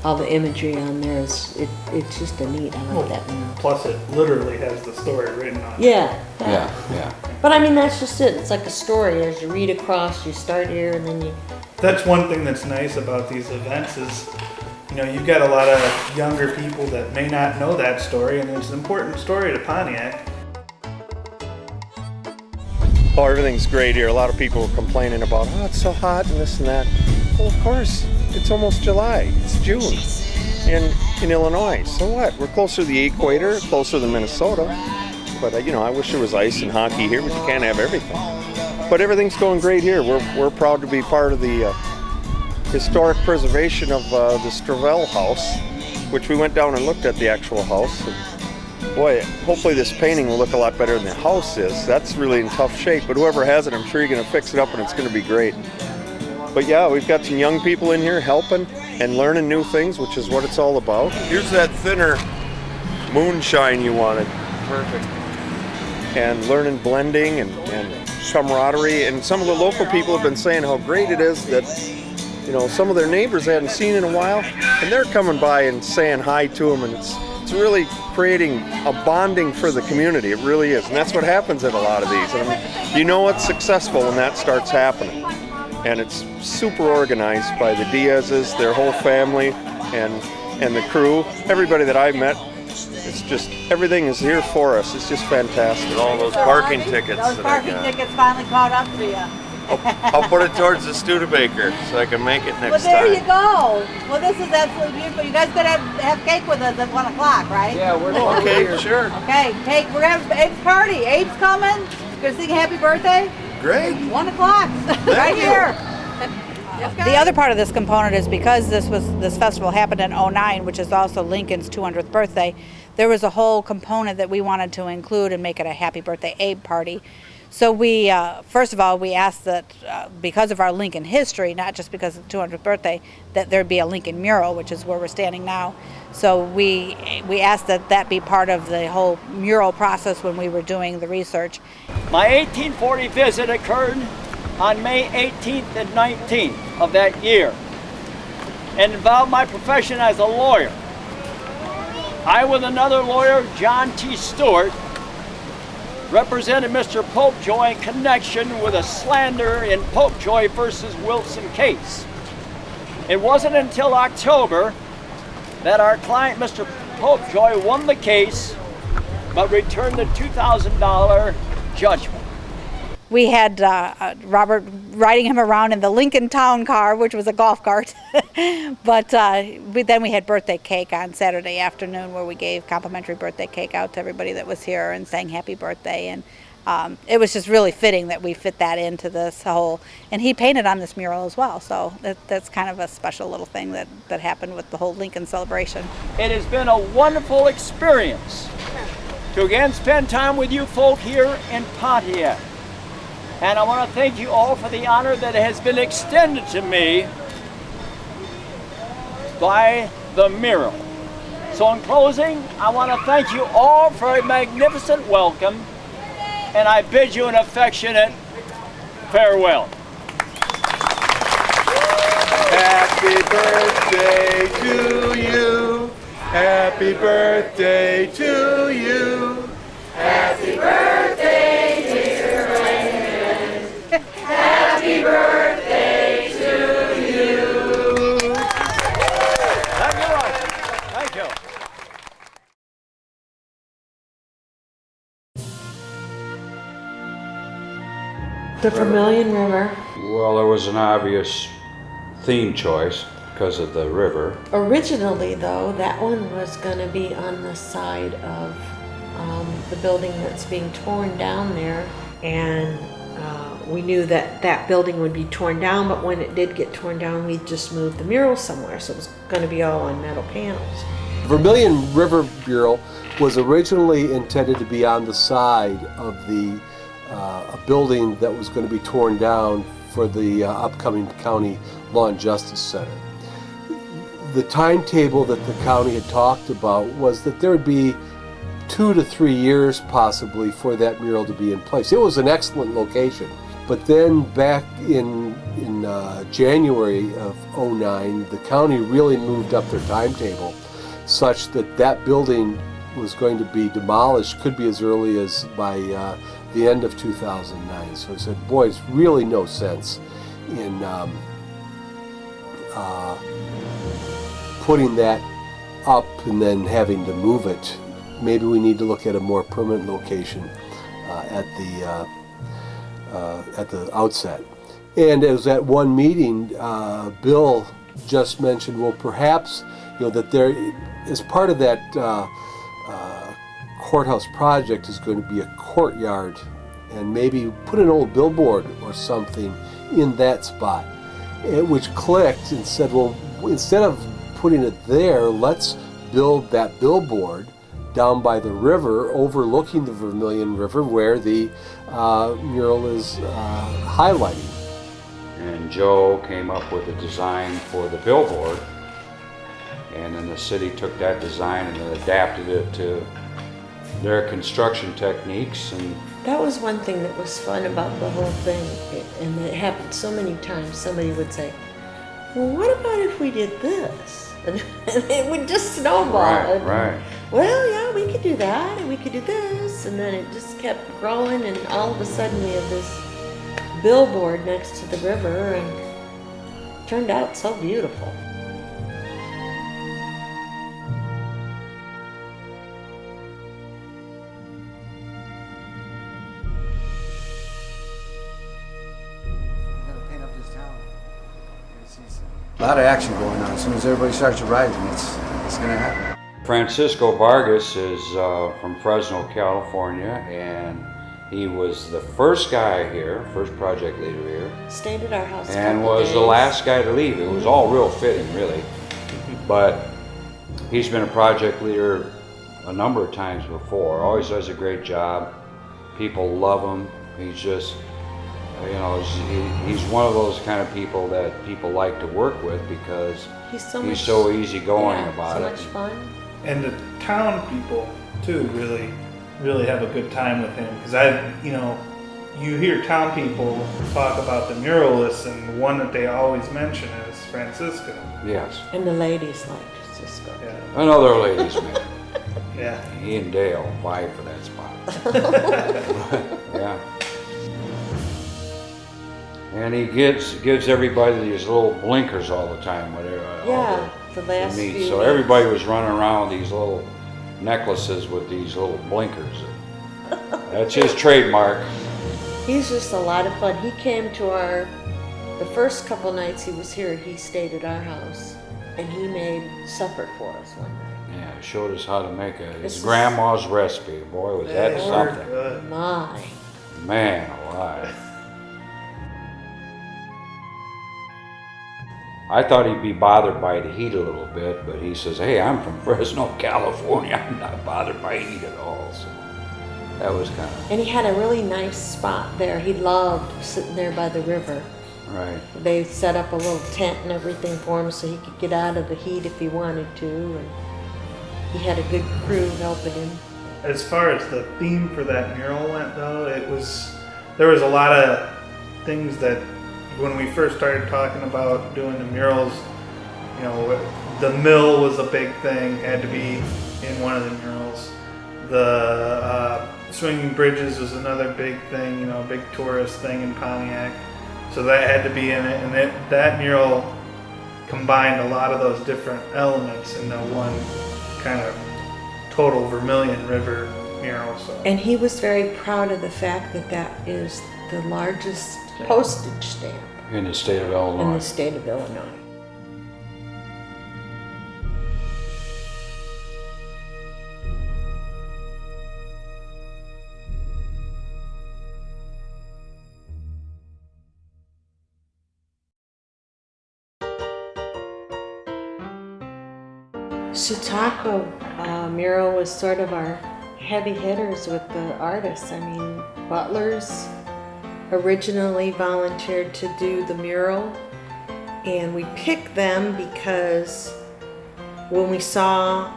all the imagery on there is, it's just a neat, I like that mural. Plus it literally has the story written on it. Yeah. But I mean, that's just it, it's like a story, as you read across, you start here and then you... That's one thing that's nice about these events is, you know, you've got a lot of younger people that may not know that story, and it's an important story to Pontiac. Oh, everything's great here. A lot of people are complaining about, oh, it's so hot and this and that. Well, of course, it's almost July. It's June in Illinois. So what? We're closer to the equator, closer to Minnesota. But, you know, I wish there was ice and hockey here, but you can't have everything. But everything's going great here. We're proud to be part of the historic preservation of the Stravell house, which we went down and looked at the actual house. And boy, hopefully this painting will look a lot better than the house is. That's really in tough shape, but whoever has it, I'm sure you're going to fix it up and it's going to be great. But yeah, we've got some young people in here helping and learning new things, which is what it's all about. Here's that thinner moonshine you wanted. Perfect. And learning blending and camaraderie. And some of the local people have been saying how great it is that, you know, some of their neighbors they hadn't seen in a while, and they're coming by and saying hi to them, and it's really creating a bonding for the community. It really is, and that's what happens at a lot of these. And you know it's successful when that starts happening. And it's super organized by the Diaz's, their whole family, and the crew. Everybody that I've met, it's just, everything is here for us. It's just fantastic. And all those parking tickets. Those parking tickets finally caught up to you. I'll put it towards the Studebaker so I can make it next time. Well, there you go. Well, this is absolutely beautiful. You guys gonna have cake with us at 1 o'clock, right? Yeah, we're going to sure. Okay, cake. We're gonna have Abe's party. Abe's coming. Gonna sing happy birthday. Great. 1 o'clock, right here. The other part of this component is because this festival happened in '09, which is also Lincoln's 200th birthday. There was a whole component that we wanted to include and make it a happy birthday Abe party. So we, first of all, we asked that because of our Lincoln history, not just because of the 200th birthday, that there be a Lincoln mural, which is where we're standing now. So we asked that that be part of the whole mural process when we were doing the research. My 1840 visit occurred on May 18th and 19th of that year and involved my profession as a lawyer. I, with another lawyer, John T. Stewart, represented Mr. Popejoy in connection with a slander in Popejoy versus Wilson case. It wasn't until October that our client, Mr. Popejoy, won the case but returned the $2,000 judgment. We had Robert riding him around in the Lincoln Town Car, which was a golf cart. But then we had birthday cake on Saturday afternoon where we gave complimentary birthday cake out to everybody that was here and sang happy birthday. And it was just really fitting that we fit that into this whole, and he painted on this mural as well. So that's kind of a special little thing that happened with the whole Lincoln celebration. It has been a wonderful experience to again spend time with you folk here in Pontiac. And I want to thank you all for the honor that has been extended to me by the mural. So in closing, I want to thank you all for a magnificent welcome, and I bid you an affectionate farewell. Happy birthday to you. Happy birthday to you. Happy birthday, dear Lincoln. Happy birthday to you. Thank you, Roger. Thank you. The Vermilion River. Well, there was an obvious theme choice. because of the river. Originally, though, that one was going to be on the side of the building that's being torn down there, and we knew that that building would be torn down, but when it did get torn down, we just moved the mural somewhere, so it was going to be all on metal panels. Vermilion River mural was originally intended to be on the side of the a building that was going to be torn down for the upcoming County Law and Justice Center. The timetable that the county had talked about was that there would be 2 to 3 years possibly for that mural to be in place. It was an excellent location. But then back in January of '09, the county really moved up their timetable such that that building was going to be demolished, could be as early as by the end of 2009. So I said, boy, it's really no sense in putting that up and then having to move it. Maybe we need to look at a more permanent location at the outset. And as at one meeting, Bill just mentioned, well, perhaps that there, as part of that courthouse project, is going to be a courtyard, and maybe put an old billboard or something in that spot, which clicked and said, well, instead of putting it there, let's build that billboard down by the river overlooking the Vermilion River where the mural is highlighting. And Joe came up with a design for the billboard, and then the city took that design and then adapted it to their construction techniques. And That was one thing that was fun about the whole thing, and it happened so many times. Somebody would say, well, what about if we did this? And it would just snowball. Right. Well, yeah, we could do that, and we could do this, and then it just kept growing, and all of a sudden we have this billboard next to the river, and it turned out so beautiful. A lot of action going on. As soon as everybody starts arriving, it's going to happen. Francisco Vargas is from Fresno, California, and he was the first guy here, first project leader here. Stayed at our house a And couple was days. the last guy to leave. It was all real fitting, really. But he's been a project leader a number of times before. Always does a great job. People love him. He's just, he's one of those kind of people that people like to work with because he's so easygoing about so it. much fun. And the town people too really have a good time with him, because you hear town people talk about the muralists, and the one that they always mention is Francisco. Yes. And the ladies like Francisco. Yeah. Another ladies man. Yeah. He and Dale vie for that spot. Yeah. And he gives everybody these little blinkers all the time. Yeah, the last meet. few So weeks. everybody was running around with these little necklaces with these little blinkers. That's his trademark. He's just a lot of fun. He came to the first couple nights he was here, he stayed at our house, and he made supper for us one night. Yeah, showed us how to make his This is- grandma's recipe. Boy, was that something. My. Man alive. I thought he'd be bothered by the heat a little bit, but he says, hey, I'm from Fresno, California. I'm not bothered by heat at all. So that was kind of... And he had a really nice spot there. He loved sitting there by the river. Right. They set up a little tent and everything for him so he could get out of the heat if he wanted to, and he had a good crew helping him. As far as the theme for that mural went, though, there was a lot of things that when we first started talking about doing the murals, the mill was a big thing, had to be in one of the murals. The swinging bridges was another big thing, a big tourist thing in Pontiac. So that had to be in it, and that mural combined a lot of those different elements into one kind of total Vermilion River mural. So. And he was very proud of the fact that that is the largest postage stamp In the state of Illinois. in the state of Illinois. Chautauqua mural was sort of our heavy hitters with the artists. I mean, Butler's originally volunteered to do the mural, and we picked them because when we saw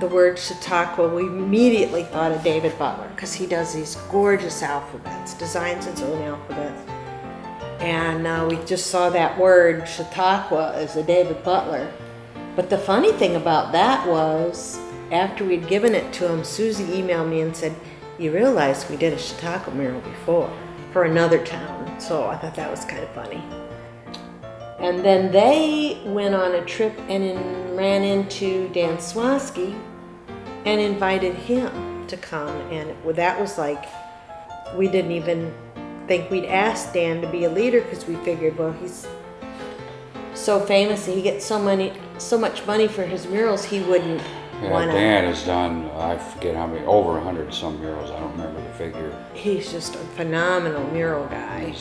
the word Chautauqua, we immediately thought of David Butler because he does these gorgeous alphabets, designs his own alphabets. And we just saw that word Chautauqua as a David Butler. But the funny thing about that was, after we'd given it to him, Susie emailed me and said, "You realize we did a Chautauqua mural before for another town." So I thought that was kind of funny. And then they went on a trip and ran into Dan Swasky and invited him to come. And that was like, we didn't even think we'd ask Dan to be a leader because we figured, well, he's so famous and he gets so much money for his murals, he wouldn't want to. Dan has done, I forget how many, over 100 some murals. I don't remember the figure. He's just a phenomenal mural guy.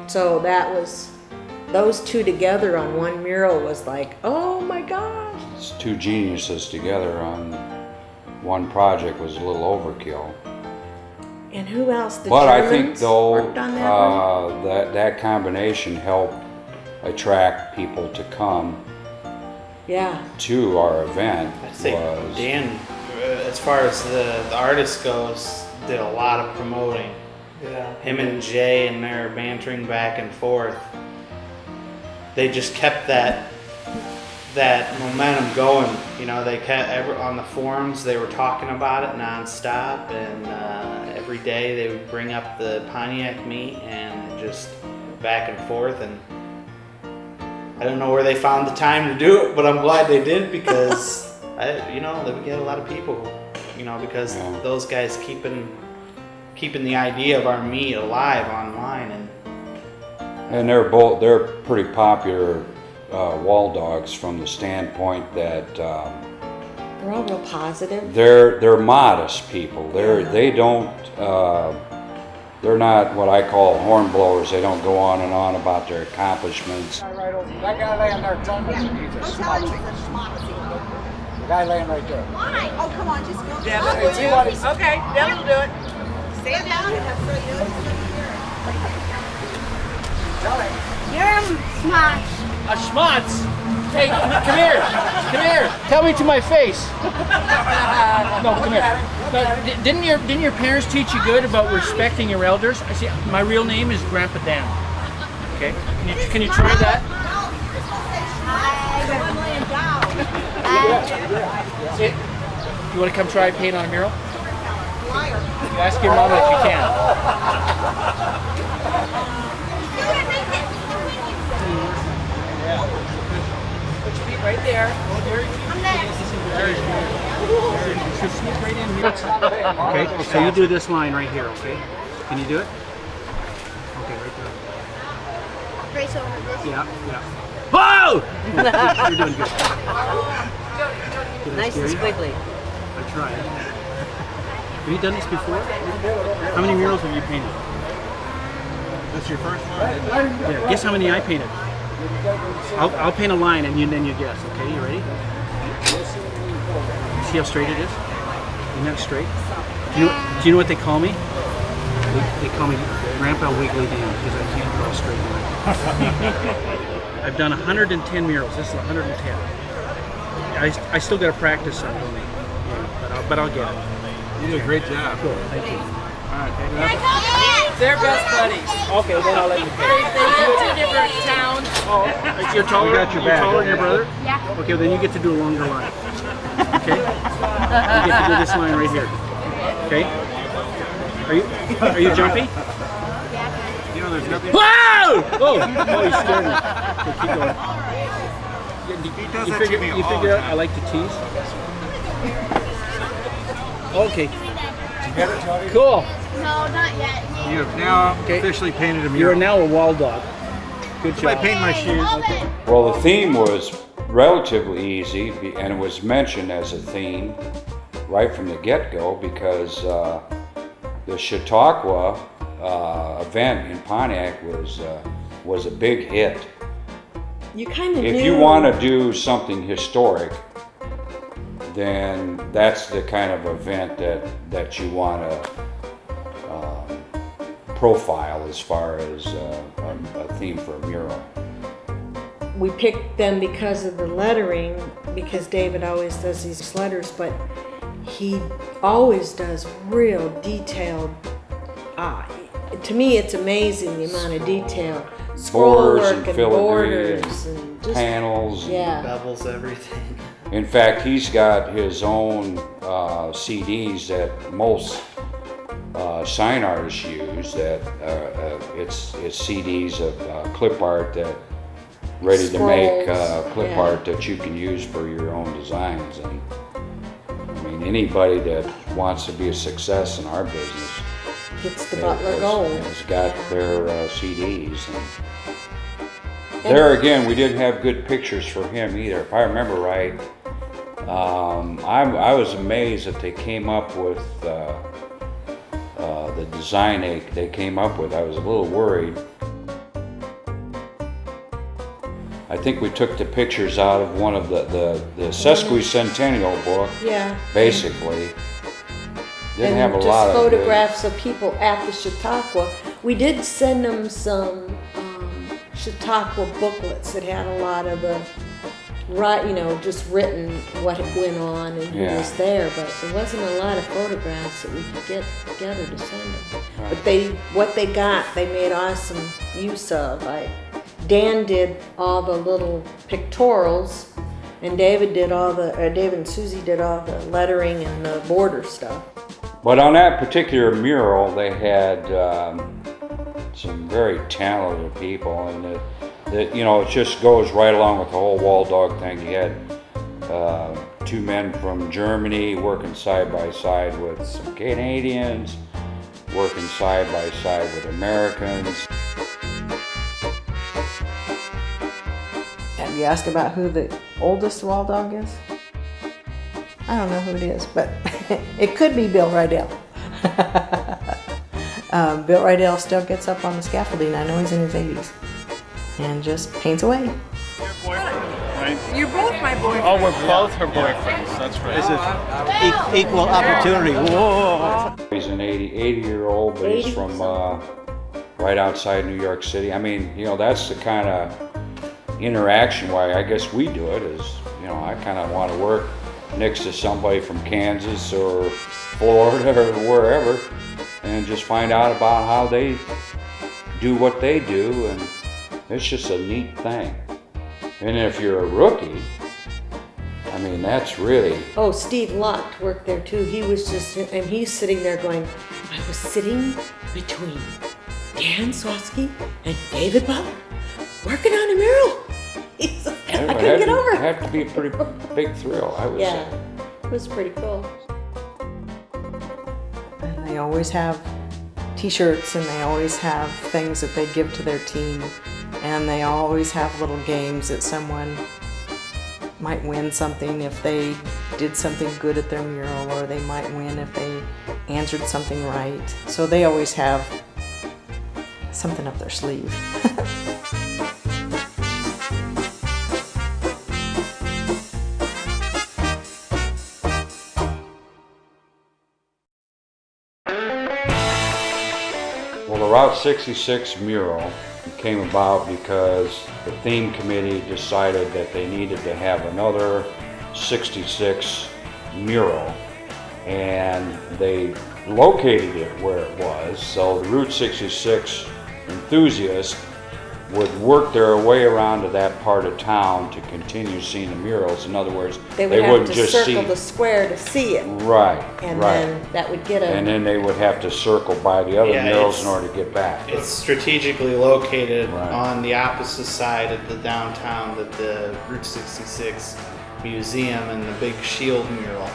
So that was, those two together on one mural was like, oh my gosh. It's two geniuses together on one project was a little overkill. And who else? The But I Germans think though worked on that one? that combination helped attract people to come to our event. I'd say Dan, as far as the artist goes, did a lot of promoting. Yeah. Him and Jay and their bantering back and forth. They just kept that momentum going. You know, they kept on the forums. They were talking about it nonstop, and every day they would bring up the Pontiac meet and just back and forth. And I don't know where they found the time to do it, but I'm glad they did because we get a lot of people. Because those guys keeping the idea of our meet alive online, And they're pretty popular Walldogs from the standpoint that They're all real positive. they're modest people. They don't they're not what I call horn blowers. They don't go on and on about their accomplishments. That guy laying there, tell him he's a schmutzing. The guy laying right there. Why? Oh, come on, just go. Yeah, let's see what he's... Okay, Devin will do it. Stand down and have Fred do it. You're a smosh. A schmutz? Hey, come here. Come here. Tell me to my face. No, come here. No, didn't your parents teach you good about respecting your elders? I see. My real name is Grandpa Dan. Okay. Can you try that? You want to come try paint on a mural? You ask your mom if you can. Put your feet right there. I'm next. Okay, so you do this line right here, okay? Can you do it? Okay, right there. Race over this. Yeah. Whoa! You're doing good. Nice and squiggly. I tried. Have you done this before? How many murals have you painted? That's your first one? Yeah, guess how many I painted. I'll paint a line and then you guess, okay? You ready? See how straight it is? Isn't that straight? Do you know what they call me? They call me Grandpa Wiggly Dan because I can't draw a straight line. I've done 110 murals. This is 110. I still got to practice some, don't I? Yeah, but I'll get it. You did a great job. Cool, thank you. They're best buddies. Okay, then I'll let you paint. They live two different towns. Oh, you're taller. We got your back. You're taller than your brother. Yeah. Okay, well, then you get to do a longer line. Okay. You get to do this line right here. Okay. Are you jumpy? Yeah. You know, there's nothing. Whoa! Oh, you scared me. Okay, keep going. You figure out I like to tease. Okay. Cool. No, not yet. You have now officially painted a mural. You are now a Wallldog. Good job. I paint my shoes. Okay. Well, the theme was relatively easy, and it was mentioned as a theme right from the get-go because the Chautauqua event in Pontiac was a big hit. You kind of knew. If you want to do something historic, then that's the kind of event that you want to profile as far as a theme for a mural. We picked them because of the lettering, because David always does these letters, but he always does real detailed, to me it's amazing the amount of detail. Scroll Borders work and and filigree borders and just, panels. yeah. Bevels, everything. In fact, he's got his own CDs that most sign artists use. That it's CDs of clip art that ready to make clip yeah. art that you can use for your own designs. And I mean, anybody that wants to be a success in our business It's the Butler Gold. has got their CDs. And there again, we didn't have good pictures for him either. If I remember right, I was amazed that they came up with the design they came up with. I was a little worried. I think we took the pictures out of one of the sesquicentennial book. Yeah. Basically. Didn't and have a just lot of photographs of people at the Chautauqua. We did send them some Chautauqua booklets that had a lot of the just written what went on and who Yeah. was there, but there wasn't a lot of photographs that we could get together to send them. Right. But what they got, they made awesome use of. Dan did all the little pictorials, and David and Susie did all the lettering and the border stuff. But on that particular mural, they had some very talented people, and it just goes right along with the whole Walldog thing. You had two men from Germany working side by side with some Canadians, working side by side with Americans. Have you asked about who the oldest Walldog is? I don't know who it is, but it could be Bill Rydell. Bill Rydell still gets up on the scaffolding. I know he's in his 80s. And just paints away. Right? You're both my boyfriends. Oh, we're both her boyfriends. That's right. This is equal opportunity. Whoa! He's an 80-year-old, but he's from right outside New York City. I mean, that's the kind of interaction why I guess we do it is, I kind of want to work next to somebody from Kansas or Florida or wherever and just find out about how they do what they do, and it's just a neat thing. And if you're a rookie, I mean, that's really... Oh, Steve Luck worked there too. And he's sitting there going, I was sitting between Dan Swasky and David Butler working on a mural. I couldn't get over it. It had to be a pretty big thrill, I would say. It was pretty cool. And they always have t-shirts, and they always have things that they give to their team, and they always have little games that someone might win something if they did something good at their mural, or they might win if they answered something right. So they always have something up their sleeve. Well, the Route 66 mural came about because the theme committee decided that they needed to have another 66 mural, and they located it where it was, so the Route 66 enthusiasts would work their way around to that part of town to continue seeing the murals. In other words, They would wouldn't have to just circle see the square to see it. right, And right. then that would get And then they would have to circle by the other Yeah, murals it's- in order to get back. It's strategically located Right. on the opposite side of the downtown that the Route 66 Museum and the big shield mural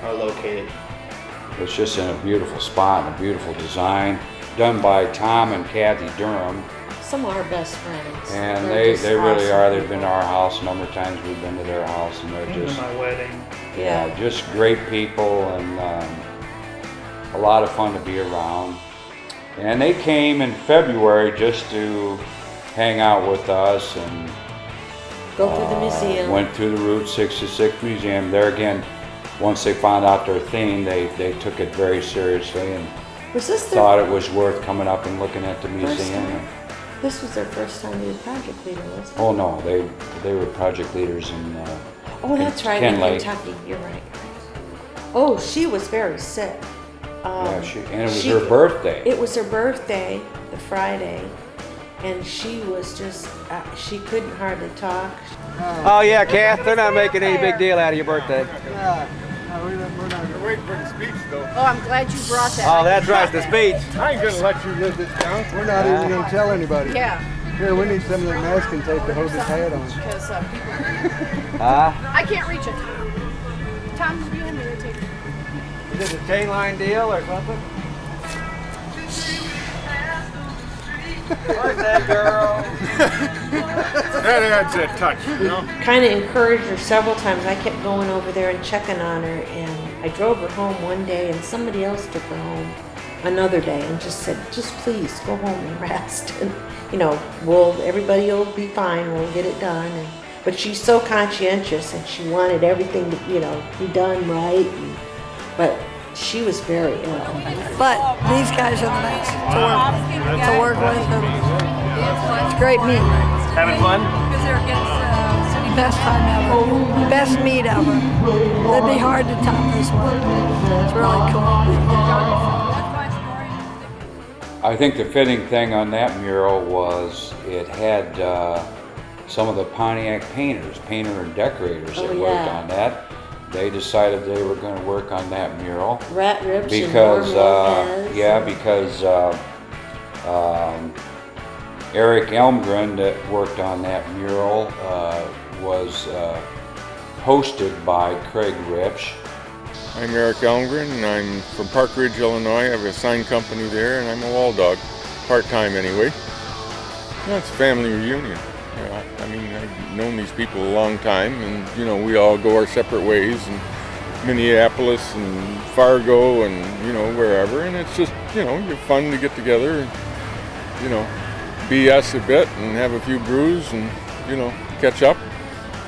are located. It's just in a beautiful spot and a beautiful design, done by Tom and Kathy Durham. Some of our best friends. And They're just they really awesome are. They've people. been to our house a number of times. We've been to their house, and they're Came to just my wedding. yeah, just great people, and a lot of fun to be around. And they came in February just to hang out with us and Go through the museum. went through the Route 66 Museum. There again, once they found out their theme, they took it very seriously and Was this their thought it was worth coming up and looking at the first museum. time? This was their first time being project leader, wasn't it? Oh no, they were project leaders in Oh, that's right, in Kenlake. Kentucky. You're right. Oh, she was very sick. Yeah, and it was her birthday. It was her birthday, the Friday, and she was just, she couldn't hardly talk. Oh yeah, Kath, they're not making any big deal out of your birthday. We're waiting for the speech, though. Oh, I'm glad you brought that. Oh, that's right, the speech. I ain't gonna let you live this down. We're not even gonna tell anybody. Yeah. Here, we need some of the masking tape to hold his head on. Because I can't reach it. Tom's behind me to take it. Is it a chain line deal or something? Where's that girl? That adds that touch, you know? Kind of encouraged her several times. I kept going over there and checking on her, and I drove her home one day, and somebody else took her home another day and just said, just please go home and rest. And, you know, everybody will be fine, we'll get it done. But she's so conscientious, and she wanted everything to, you know, be done right. But she was very ill. But these guys are the best to work with. It's great meet. Having fun? Best time ever. Best meet ever. It'd be hard to top this one. It's really cool. I think the fitting thing on that mural was it had some of the Pontiac painter and decorators that worked on that. They decided they were going to work on that mural. Rat Ribs because and because Eric Elmgren that worked on that mural was hosted by Craig Ripsch. I'm Eric Elmgren, and I'm from Park Ridge, Illinois. I have a sign company there, and I'm a Walldog, part-time anyway. Well, it's a family reunion. I mean, I've known these people a long time, and you know, we all go our separate ways, and Minneapolis and Fargo and you know, wherever, and it's just, you know, you're fun to get together and, you know, BS a bit and have a few brews and, you know, catch up.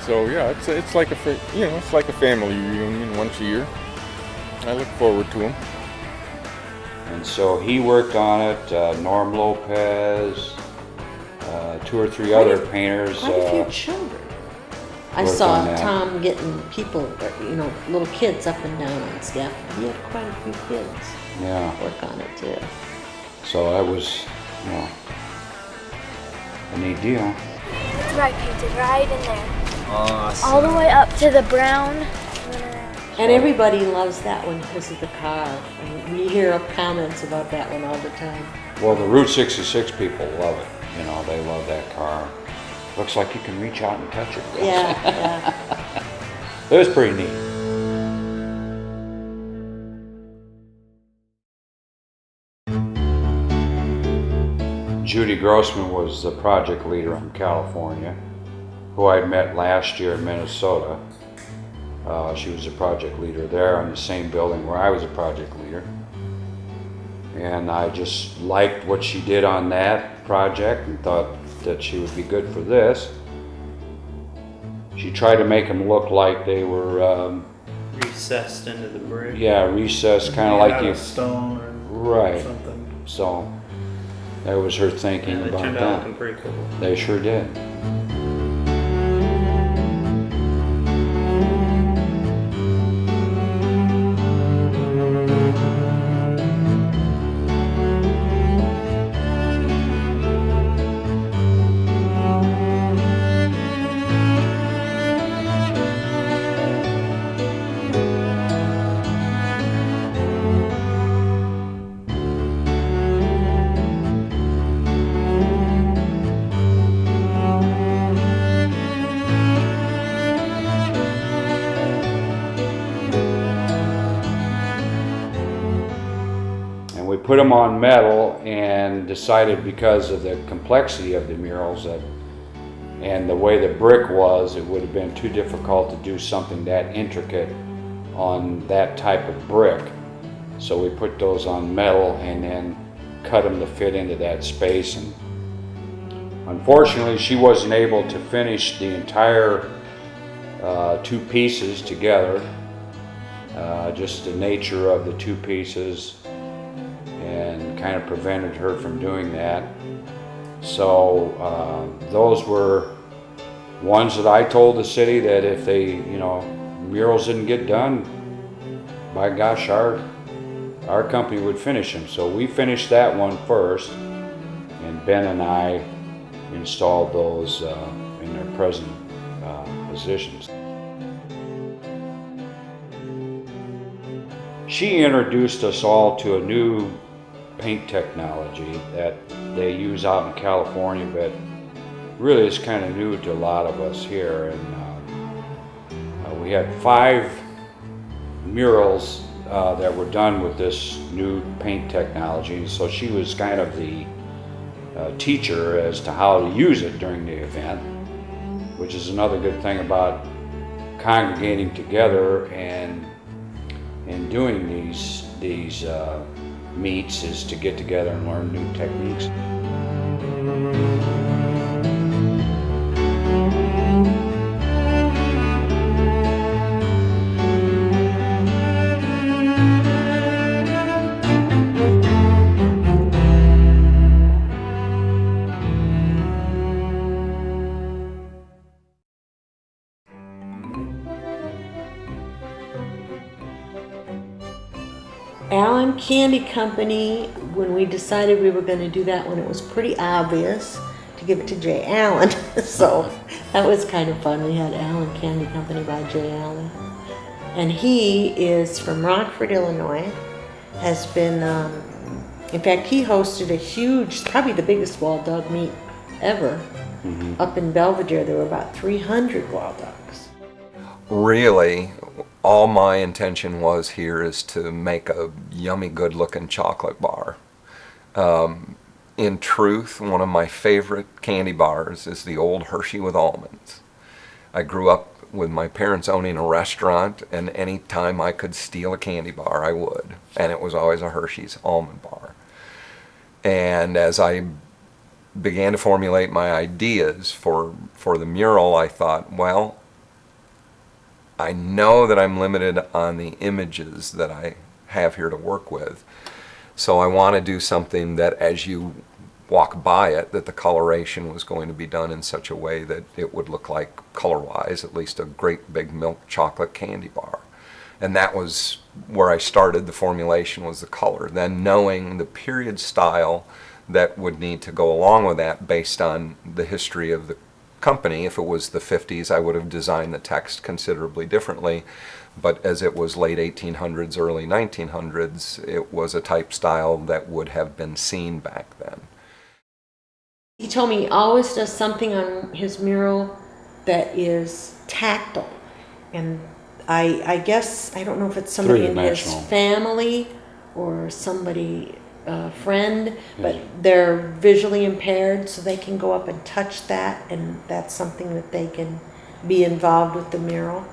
So yeah, it's like it's like a family reunion once a year. I look forward to them. And so he worked on it, Norm Lopez, 2 or 3 other painters. Quite a few children. I saw Tom getting people, you know, little kids up and down on scaffold. He had quite a few kids work on it too. So that was, you know, a neat deal. That's right, painted right in there. Awesome. All the way up to the brown. And everybody loves that one because of the car. And we hear comments about that one all the time. Well, the Route 66 people love it. You know, they love that car. Looks like you can reach out and touch it. Yeah. It was pretty neat. Judy Grossman was the project leader from California, who I'd met last year in Minnesota. She was a project leader there in the same building where I was a project leader. And I just liked what she did on that project and thought that she would be good for this. She tried to make them look like they were recessed into the brick. Yeah, recessed, kind of like you. Stone or something. So that was her thinking They about turned that. out looking pretty cool. They sure did. Put them on metal and decided because of the complexity of the murals and the way the brick was, it would have been too difficult to do something that intricate on that type of brick. So we put those on metal and then cut them to fit into that space. And unfortunately, she wasn't able to finish the entire 2 pieces together. just the nature of the two pieces, and kind of prevented her from doing that. So those were ones that I told the city that if they, murals didn't get done, by gosh, our company would finish them. So we finished that one first, and Ben and I installed those in their present positions. She introduced us all to a new paint technology that they use out in California, but really it's kind of new to a lot of us here. And we had 5 murals that were done with this new paint technology. So she was kind of the teacher as to how to use it during the event, which is another good thing about congregating together and doing these meets, is to get together and learn new techniques. Allen Candy Company, when we decided we were going to do that one, it was pretty obvious to give it to Jay Allen. So that was kind of fun. We had Allen Candy Company by Jay Allen. And he is from Rockford, Illinois. Has been, in fact, he hosted a huge, probably the biggest Walldog meet ever. Up in Belvedere, there were about 300 Walldogs. Really, all my intention was here is to make a yummy, good-looking chocolate bar. In truth, one of my favorite candy bars is the old Hershey with almonds. I grew up with my parents owning a restaurant, and any time I could steal a candy bar, I would. And it was always a Hershey's almond bar. And as I began to formulate my ideas for the mural, I thought, well, I know that I'm limited on the images that I have here to work with. So I want to do something that as you walk by it, that the coloration was going to be done in such a way that it would look like, color-wise, at least a great big milk chocolate candy bar. And that was where I started. The formulation was the color. Then knowing the period style that would need to go along with that based on the history of the company. If it was the 50s, I would have designed the text considerably differently. But as it was late 1800s, early 1900s, it was a type style that would have been seen back then. He told me he always does something on his mural that is tactile. And I guess, I don't know if it's somebody in his family or somebody, friend, but they're visually impaired, so they can go up and touch that, and that's something that they can be involved with the mural.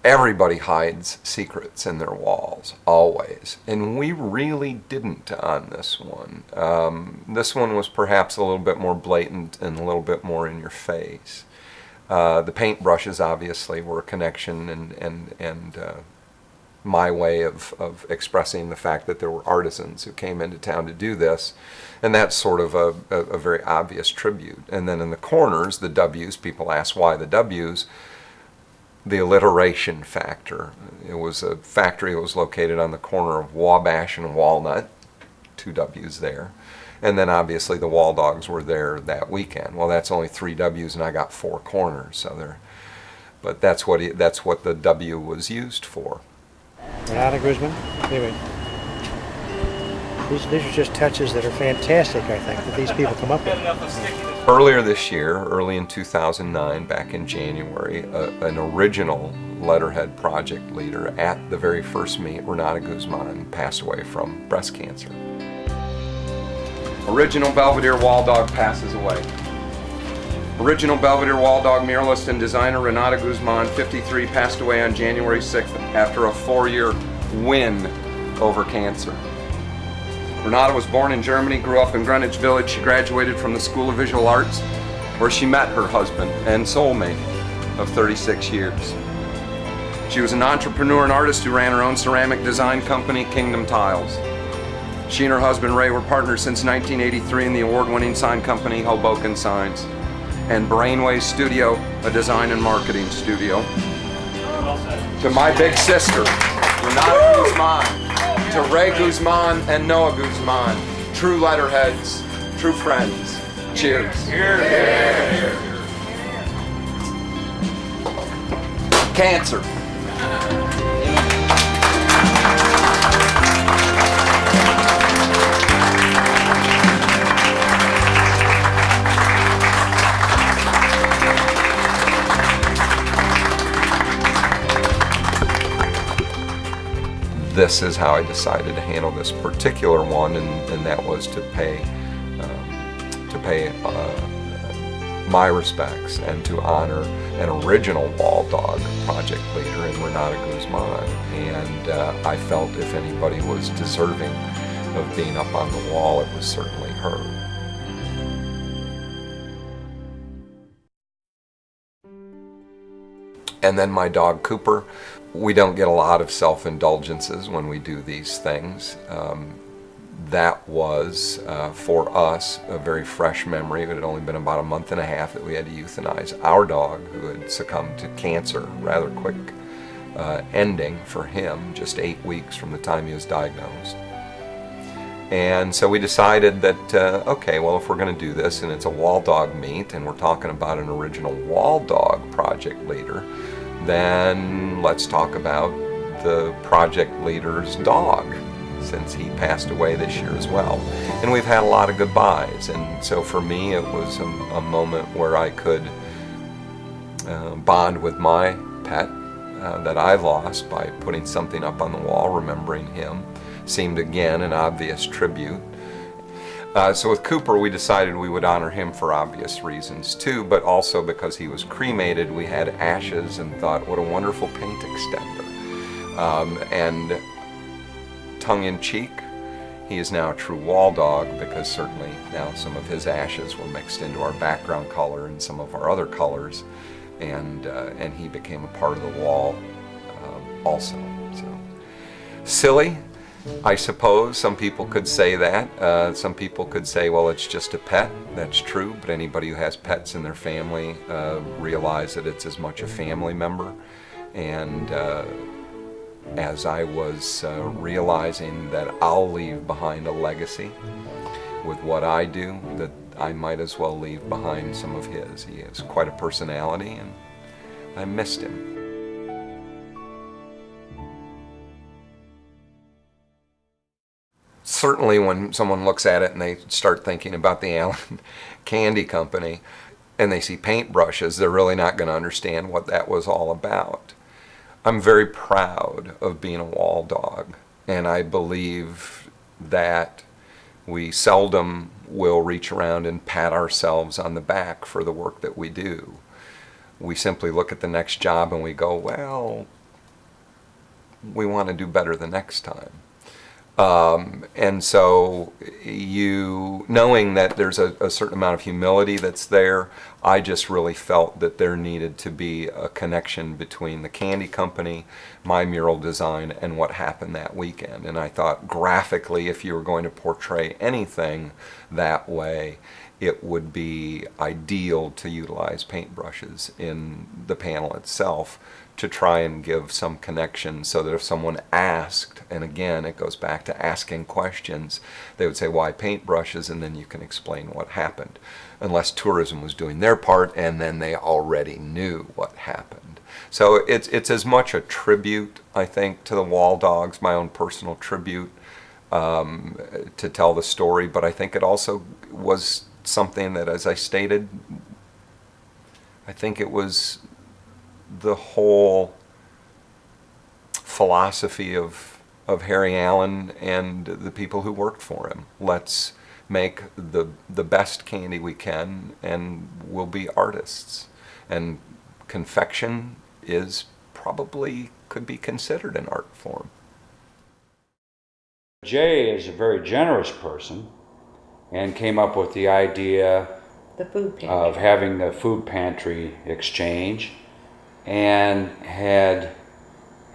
Everybody hides secrets in their walls, always. And we really didn't on this one. This one was perhaps a little bit more blatant and a little bit more in your face. The paintbrushes obviously were a connection and my way of expressing the fact that there were artisans who came into town to do this. And that's sort of a very obvious tribute. And then in the corners, the W's, people ask why the W's. The alliteration factor. It was a factory that was located on the corner of Wabash and Walnut, 2 W's there. And then obviously the Walldogs were there that weekend. Well, that's only 3 W's and I got 4 corners. So there, but that's what the W was used for. Renata Guzman. Anyway, these are just touches that are fantastic, I think, that these people come up with. Earlier this year, early in 2009, back in January, an original letterhead project leader at the very first meet, Renata Guzman, passed away from breast cancer. Original Belvedere Walldog passes away. Original Belvedere Walldog muralist and designer Renata Guzman, 53, passed away on January 6th after a 4-year win over cancer. Renata was born in Germany, grew up in Greenwich Village. She graduated from the School of Visual Arts, where she met her husband and soulmate of 36 years. She was an entrepreneur and artist who ran her own ceramic design company, Kingdom Tiles. She and her husband Ray were partners since 1983 in the award-winning sign company Hoboken Signs, and Brainwave Studio, a design and marketing studio. To my big sister, Renata Guzman, to Ray Guzman and Noah Guzman, true letterheads, true friends. Cheers. Cheers. Cancer. This is how I decided to handle this particular one, and that was to pay my respects and to honor an original Walldog project leader in Renata Guzman. And I felt if anybody was deserving of being up on the wall, it was certainly her. And then my dog Cooper. We don't get a lot of self-indulgences when we do these things. That was, for us, a very fresh memory. It had only been about a month and a half that we had to euthanize our dog, who had succumbed to cancer, rather quick ending for him, just 8 weeks from the time he was diagnosed. And so we decided that, okay, well, if we're going to do this and it's a Walldog meet and we're talking about an original Walldog project leader, then let's talk about the project leader's dog, since he passed away this year as well. And we've had a lot of goodbyes, and so for me it was a moment where I could bond with my pet that I lost by putting something up on the wall remembering him. Seemed again an obvious tribute. So with Cooper, we decided we would honor him for obvious reasons too, but also because he was cremated, we had ashes and thought, what a wonderful paint extender. And tongue-in-cheek, he is now a true Walldog, because certainly now some of his ashes were mixed into our background color and some of our other colors, and he became a part of the wall also. So silly, I suppose some people could say that. Some people could say, well, it's just a pet. That's true, but anybody who has pets in their family realize that it's as much a family member. And as I was realizing that I'll leave behind a legacy with what I do, that I might as well leave behind some of his. He has quite a personality, and I missed him. Certainly when someone looks at it and they start thinking about the Allen Candy Company and they see paintbrushes, they're really not going to understand what that was all about. I'm very proud of being a Walldog, and I believe that we seldom will reach around and pat ourselves on the back for the work that we do. We simply look at the next job and we go, well, we want to do better the next time. And so knowing that there's a certain amount of humility that's there, I just really felt that there needed to be a connection between the candy company, my mural design, and what happened that weekend. And I thought graphically, if you were going to portray anything that way, it would be ideal to utilize paintbrushes in the panel itself to try and give some connection, so that if someone asked, and again it goes back to asking questions, they would say, why paintbrushes? And then you can explain what happened, unless tourism was doing their part and then they already knew what happened. So it's as much a tribute, I think, to the Walldogs, my own personal tribute, to tell the story, but I think it also was something that, as I stated, I think it was the whole philosophy of Harry Allen and the people who worked for him. Let's make the best candy we can, and we'll be artists. And confection is probably could be considered an art form. Jay is a very generous person and came up with the idea of having the food pantry exchange, and had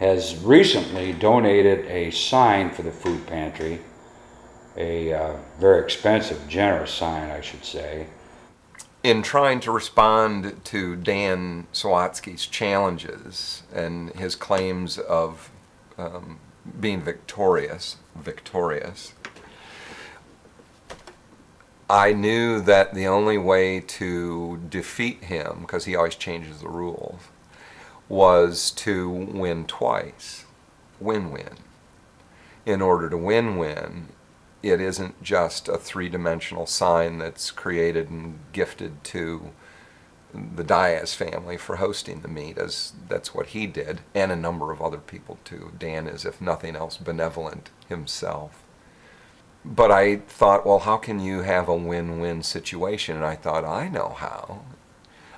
has recently donated a sign for the food pantry, a very expensive, generous sign, I should say. In trying to respond to Dan Sawatsky's challenges and his claims of being victorious, I knew that the only way to defeat him, because he always changes the rules, was to win twice. Win-win. In order to win-win, it isn't just a three-dimensional sign that's created and gifted to the Diaz family for hosting the meet, as that's what he did, and a number of other people too. Dan is, if nothing else, benevolent himself. But I thought, well, how can you have a win-win situation? And I thought, I know how.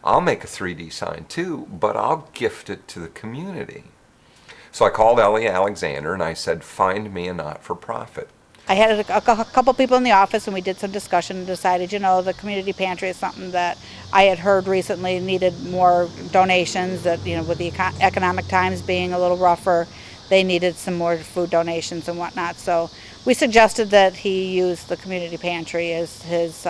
I'll make a 3D sign too, but I'll gift it to the community. So I called Ellie Alexander and I said, find me a not-for-profit. I had a couple people in the office and we did some discussion and decided, you know, the community pantry is something that I had heard recently needed more donations, that, you know, with the economic times being a little rougher, they needed some more food donations and whatnot. So we suggested that he use the community pantry as his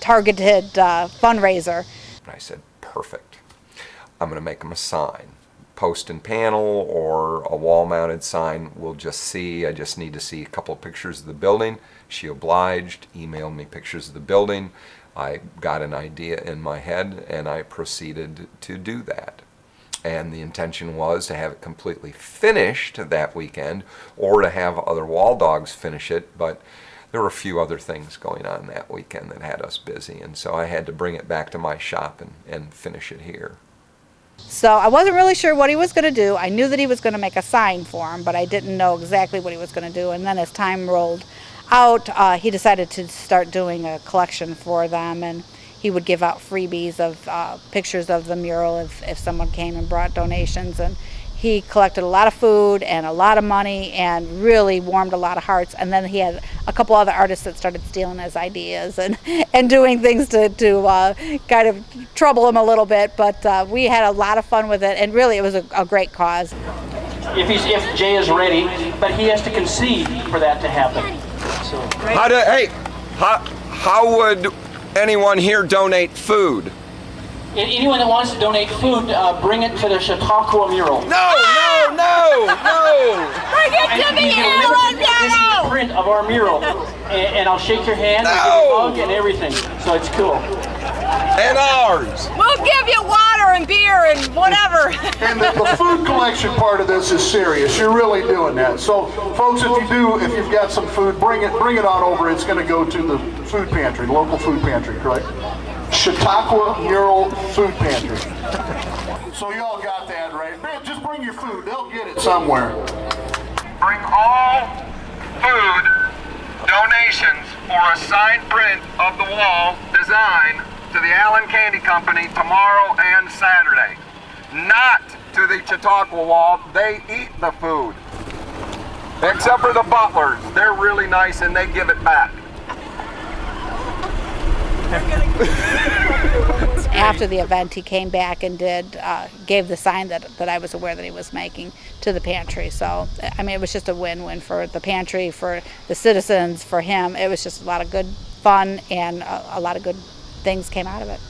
targeted fundraiser. I said, perfect. I'm going to make him a sign. Post and panel or a wall-mounted sign, we'll just see. I just need to see a couple of pictures of the building. She obliged, emailed me pictures of the building. I got an idea in my head and I proceeded to do that. And the intention was to have it completely finished that weekend or to have other Walldogs finish it, but there were a few other things going on that weekend that had us busy, and so I had to bring it back to my shop and finish it here. So I wasn't really sure what he was going to do. I knew that he was going to make a sign for him, but I didn't know exactly what he was going to do. And then as time rolled out, he decided to start doing a collection for them, and he would give out freebies of pictures of the mural if someone came and brought donations. And he collected a lot of food and a lot of money and really warmed a lot of hearts. And then he had a couple other artists that started stealing his ideas and doing things to kind of trouble him a little bit. But we had a lot of fun with it, and really it was a great cause. If Jay is ready, but he has to concede for that to happen. So. How would anyone here donate food? Anyone that wants to donate food, bring it to the Chautauqua mural. No! Bring it to me, This is a print of our mural, and I'll shake your hand, and give you a hug and everything, so it's cool. And ours. We'll give you water and beer and whatever. And the food collection part of this is serious. You're really doing that. So, folks, if you've got some food, bring it on over. It's going to go to the food pantry, local food pantry, correct? Chautauqua Mural Food Pantry. So y'all got that right. Man, just bring your food. They'll get it somewhere. Bring all food donations for a signed print of the wall design to the Allen Candy Company tomorrow and Saturday. Not to the Chautauqua wall. They eat the food. Except for the butlers. They're really nice and they give it back. After the event, he came back and gave the sign that I was aware that he was making to the pantry. So, I mean, it was just a win-win for the pantry, for the citizens, for him. It was just a lot of good fun, and a lot of good things came out of it.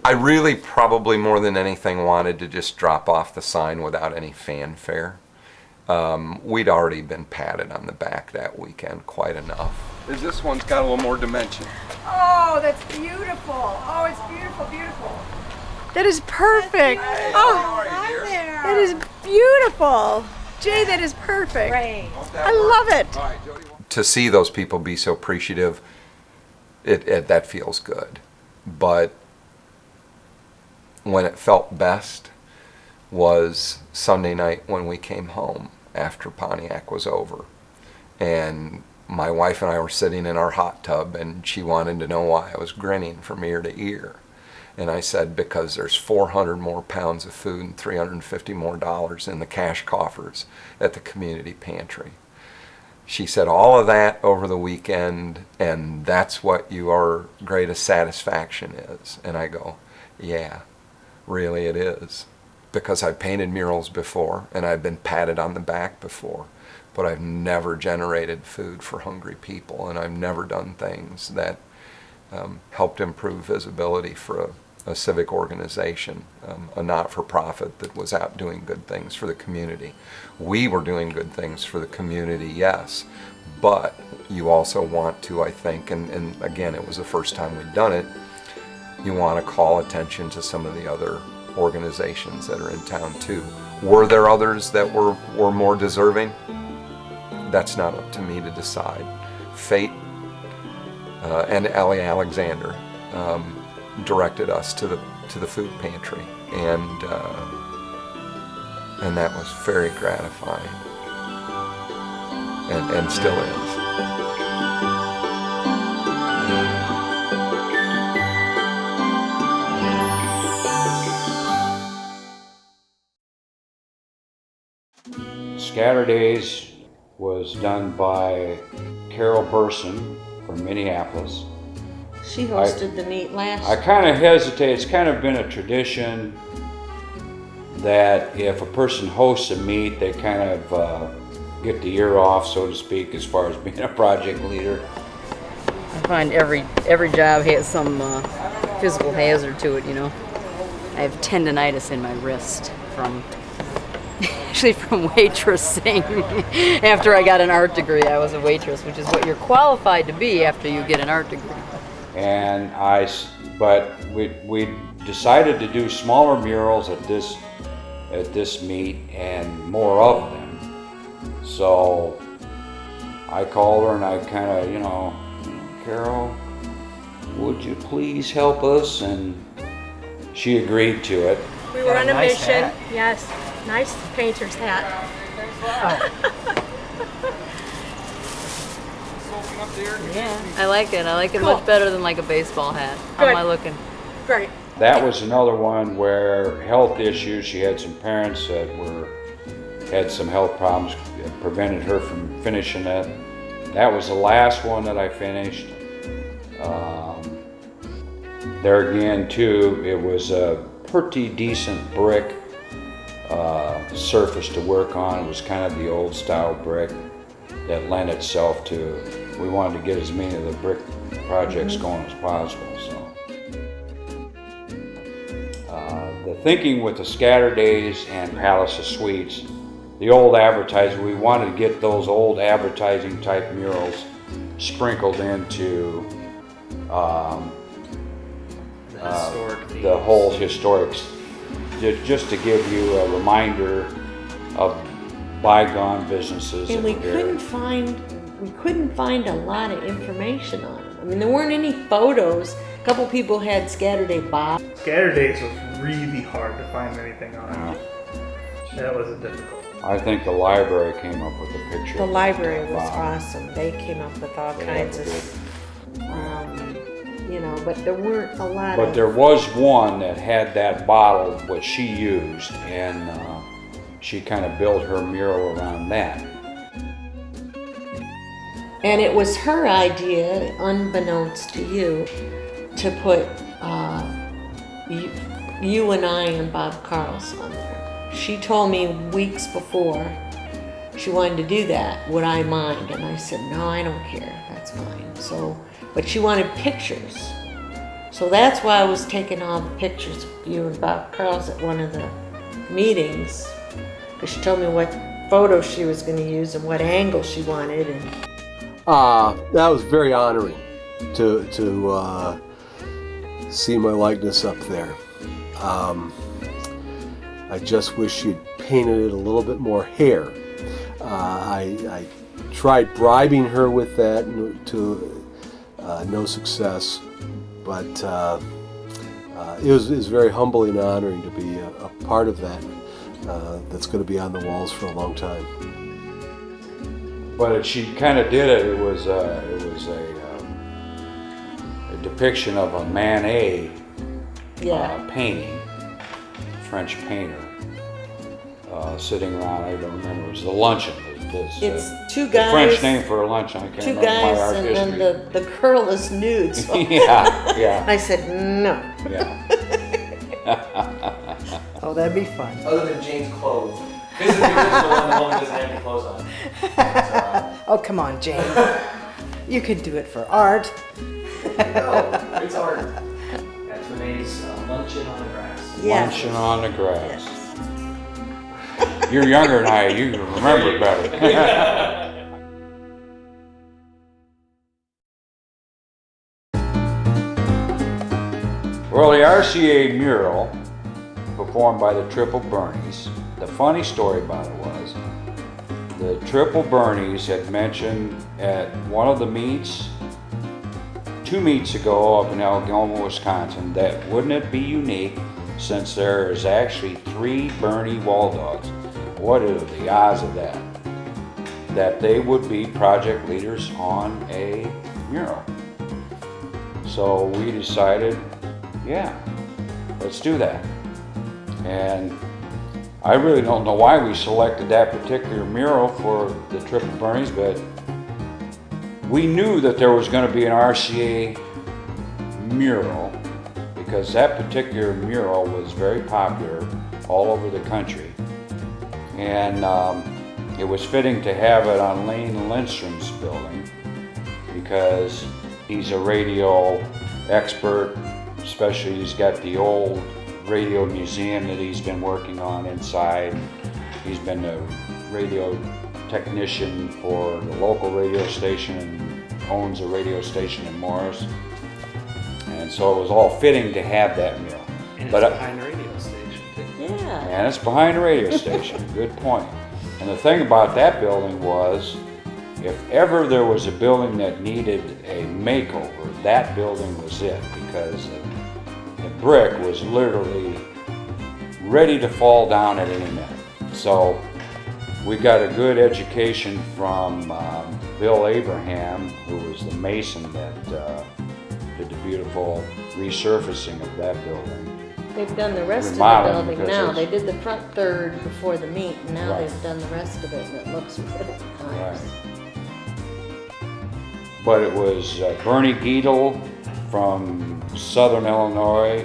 I really probably more than anything wanted to just drop off the sign without any fanfare. We'd already been patted on the back that weekend quite enough. This one's got a little more dimension. Oh, that's beautiful. Oh, it's beautiful, beautiful. That is perfect. Oh, hi there. That is beautiful. Jay, that is perfect. Great. I love it. To see those people be so appreciative, that feels good. But when it felt best was Sunday night when we came home after Pontiac was over. And my wife and I were sitting in our hot tub, and she wanted to know why I was grinning from ear to ear. And I said, because there's 400 more pounds of food and $350 more in the cash coffers at the community pantry. She said, all of that over the weekend, and that's what your greatest satisfaction is. And I go, yeah, really it is. because I've painted murals before and I've been patted on the back before, but I've never generated food for hungry people, and I've never done things that helped improve visibility for a civic organization, a not-for-profit that was out doing good things for the community. We were doing good things for the community, yes, but you also want to, I think, and again, it was the first time we'd done it, you want to call attention to some of the other organizations that are in town too. Were there others that were more deserving? That's not up to me to decide. Fate and Ellie Alexander directed us to the food pantry, and that was very gratifying, and still is. Scatter Days was done by Carol Burson from Minneapolis. She hosted the meet last I kind of hesitate. It's kind of been a tradition that if a person hosts a meet, they kind of get the year off, so to speak, as far as being a project leader. I find every job has some physical hazard to it, you know. I have tendonitis in my wrist from waitressing. After I got an art degree, I was a waitress, which is what you're qualified to be after you get an art degree. And but we decided to do smaller murals at this meet and more of them. So I called her and I kind of, you know, Carol, would you please help us? And she agreed to it. We were on a Nice mission. hat. Yes, nice painter's hat. Yeah, I like it. I like it Cool. much better than like a baseball hat. How Good. am I looking? Great. That was another one where health issues, she had some parents that had some health problems that prevented her from finishing that. That was the last one that I finished. There again too, it was a pretty decent brick surface to work on. It was kind of the old style brick that lent itself to, we wanted to get as many of the brick projects going as possible. So the thinking with the Scatter Days and Palace of Sweets, the old advertising, we wanted to get those old advertising type murals sprinkled into the whole historic, just to give you a reminder of bygone businesses. And that we were there. couldn't find a lot of information on them. I mean, there weren't any photos. A couple people had Scatter Day Bob. Scatter Days was really hard to find anything on it. That was difficult. I think the library came up with a picture. The of library was Bob. awesome. They came up with all They kinds have a of, you know, but there weren't a lot But of. there was one that had that bottle, which she used, and she kind of built her mural around that. And it was her idea, unbeknownst to you, to put you and I and Bob Carl's on there. She told me weeks before she wanted to do that. Would I mind? And I said, no, I don't care. That's fine. So, but she wanted pictures. So that's why I was taking all the pictures of you and Bob Carl's at one of the meetings. Because she told me what photo she was going to use and what angle she wanted. And that was very honoring to see my likeness up there. I just wish she'd painted it a little bit more hair. I tried bribing her with that to no success, but it was very humbling and honoring to be a part of that. That's going to be on the walls for a long time. But she kind of did it. It was a depiction of a Manet painting, French painter, sitting around. I don't remember. It was the luncheon. It's two the guys. French name for a luncheon. I can't Two remember my guys, art and history. then the girl is nude. So Yeah. I said no. Yeah. Oh, that'd be fun. Other than Jane's clothes. This is the original one, the woman doesn't have any clothes on. Oh, come on, Jane. You can do it for art. No, it's art. That's Renee's luncheon on the grass. Yes. Luncheon on the grass. You're younger than I, you remember it better. Well, the RCA mural, performed by the Triple Bernies, the funny story about it was, the Triple Bernies had mentioned at one of the meets, 2 meets ago up in Algoma, Wisconsin, that wouldn't it be unique since there is actually 3 Bernie Walldogs, what are the odds of that? That they would be project leaders on a mural. So we decided, yeah, let's do that. And I really don't know why we selected that particular mural for the Triple Bernies, but we knew that there was going to be an RCA mural because that particular mural was very popular all over the country. And it was fitting to have it on Lane Lindstrom's building because he's a radio expert, especially he's got the old radio museum that he's been working on inside. He's been a radio technician for the local radio station and owns a radio station in Morris. And so it was all fitting to have that mural. And it's behind the radio station too. Yeah. And it's behind the radio station, good point. And the thing about that building was, if ever there was a building that needed a makeover, that building was it, because the brick was literally ready to fall down at any minute. So we got a good education from Bill Abraham, who was the mason that did the beautiful resurfacing of that building. They've done the rest of the Remodeling, building because now. it's- They did the front third before the meet, and now Right. they've done the rest of it, and it looks really nice. But it was Bernie Giedel from Southern Illinois,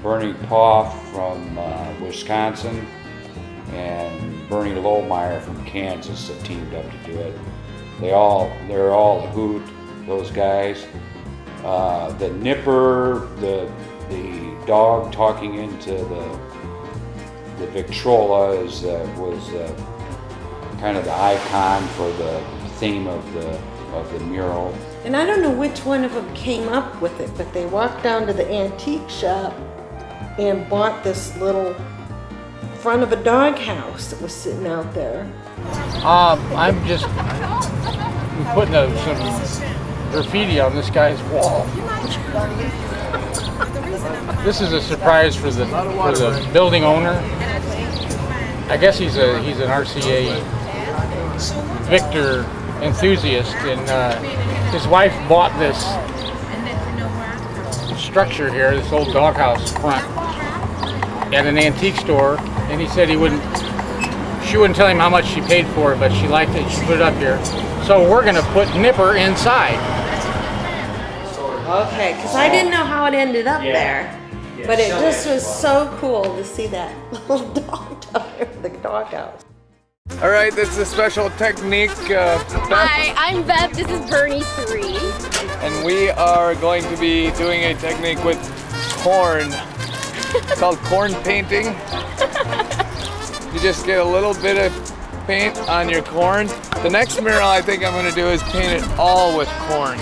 Bernie Poff from Wisconsin, and Bernie Lohmeyer from Kansas that teamed up to do it. They're all a hoot, those guys. The Nipper, the dog talking into the Victrola was kind of the icon for the theme of the mural. And I don't know which one of them came up with it, but they walked down to the antique shop and bought this little front of a doghouse that was sitting out there. I'm just putting some graffiti on this guy's wall. This is a surprise for the building owner. I guess he's an RCA Victor enthusiast, and his wife bought this structure here, this old doghouse front, at an antique store, and he said she wouldn't tell him how much she paid for it, but she liked it, she put it up here. So we're gonna put Nipper inside. Okay, because I didn't know how it ended up there, but it just was so cool to see that little dog down there in the doghouse. All right, this is a special technique. Hi, I'm Bev. This is Bernie 3. And we are going to be doing a technique with corn. It's called corn painting. You just get a little bit of paint on your corn. The next mural I think I'm going to do is paint it all with corn.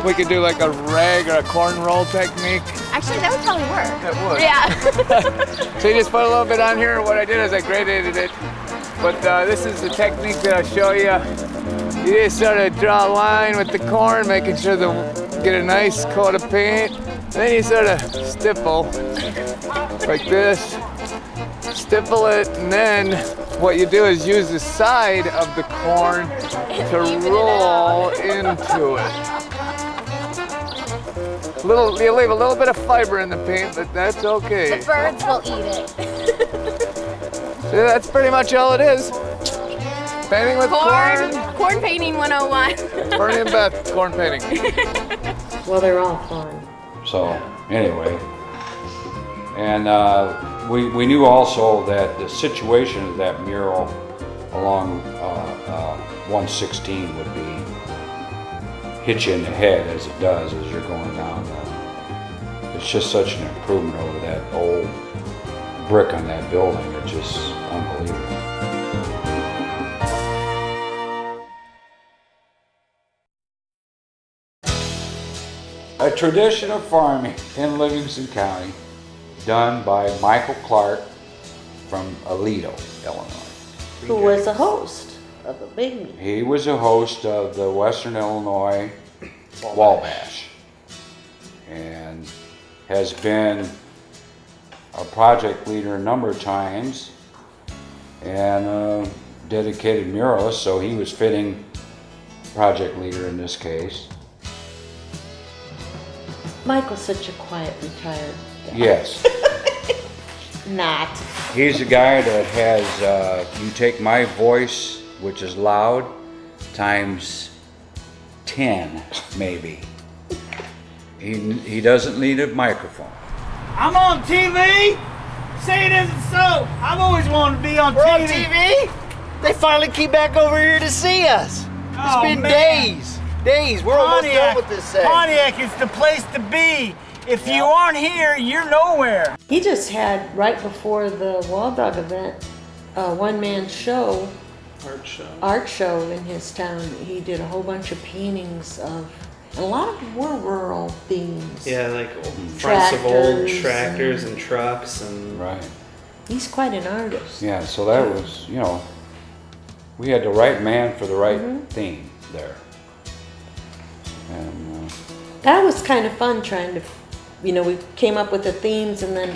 We could do like a rag or a corn roll technique. Actually, that would probably work. That would. Yeah. So you just put a little bit on here. What I did is I gradated it. But this is the technique that I'll show you. You just sort of draw a line with the corn, making sure to get a nice coat of paint. Then you sort of stipple like this. Stipple it, and then what you do is use the side of the corn to roll into it. You leave a little bit of fiber in the paint, but that's okay. The birds will eat it. Yeah, that's pretty much all it is. Painting with corn. Corn painting 101. Bernie and Beth, corn painting. Well, they're all fun. So anyway, and we knew also that the situation of that mural along 116 would be hit you in the head as it does as you're going down. It's just such an improvement over that old brick on that building. It's just unbelievable. A tradition of farming in Livingston County, done by Michael Clark from Aledo, Illinois. Who was a host of a big meeting. He was a host of the Western Illinois Wabash and has been a project leader a number of times and a dedicated muralist, so he was fitting project leader in this case. Michael's such a quiet, retired guy. Yes. Not. He's a guy that has, you take my voice, which is loud, times 10 maybe. He doesn't need a microphone. I'm on TV? Say it isn't so. I've always wanted to be on TV. On TV? They finally came back over here to see us. It's been days. We're almost done with this set. Pontiac is the place to be. If you aren't here, you're nowhere. He just had, right before the Walldog event, a one-man show. Art show in his town. He did a whole bunch of paintings of, and a lot of them were rural themes. Yeah, like fronts of old Tractors tractors and trucks and. Right. He's quite an artist. Yeah, so that was, we had the right man for the right theme there. And That was kind of fun trying to, we came up with the themes and then,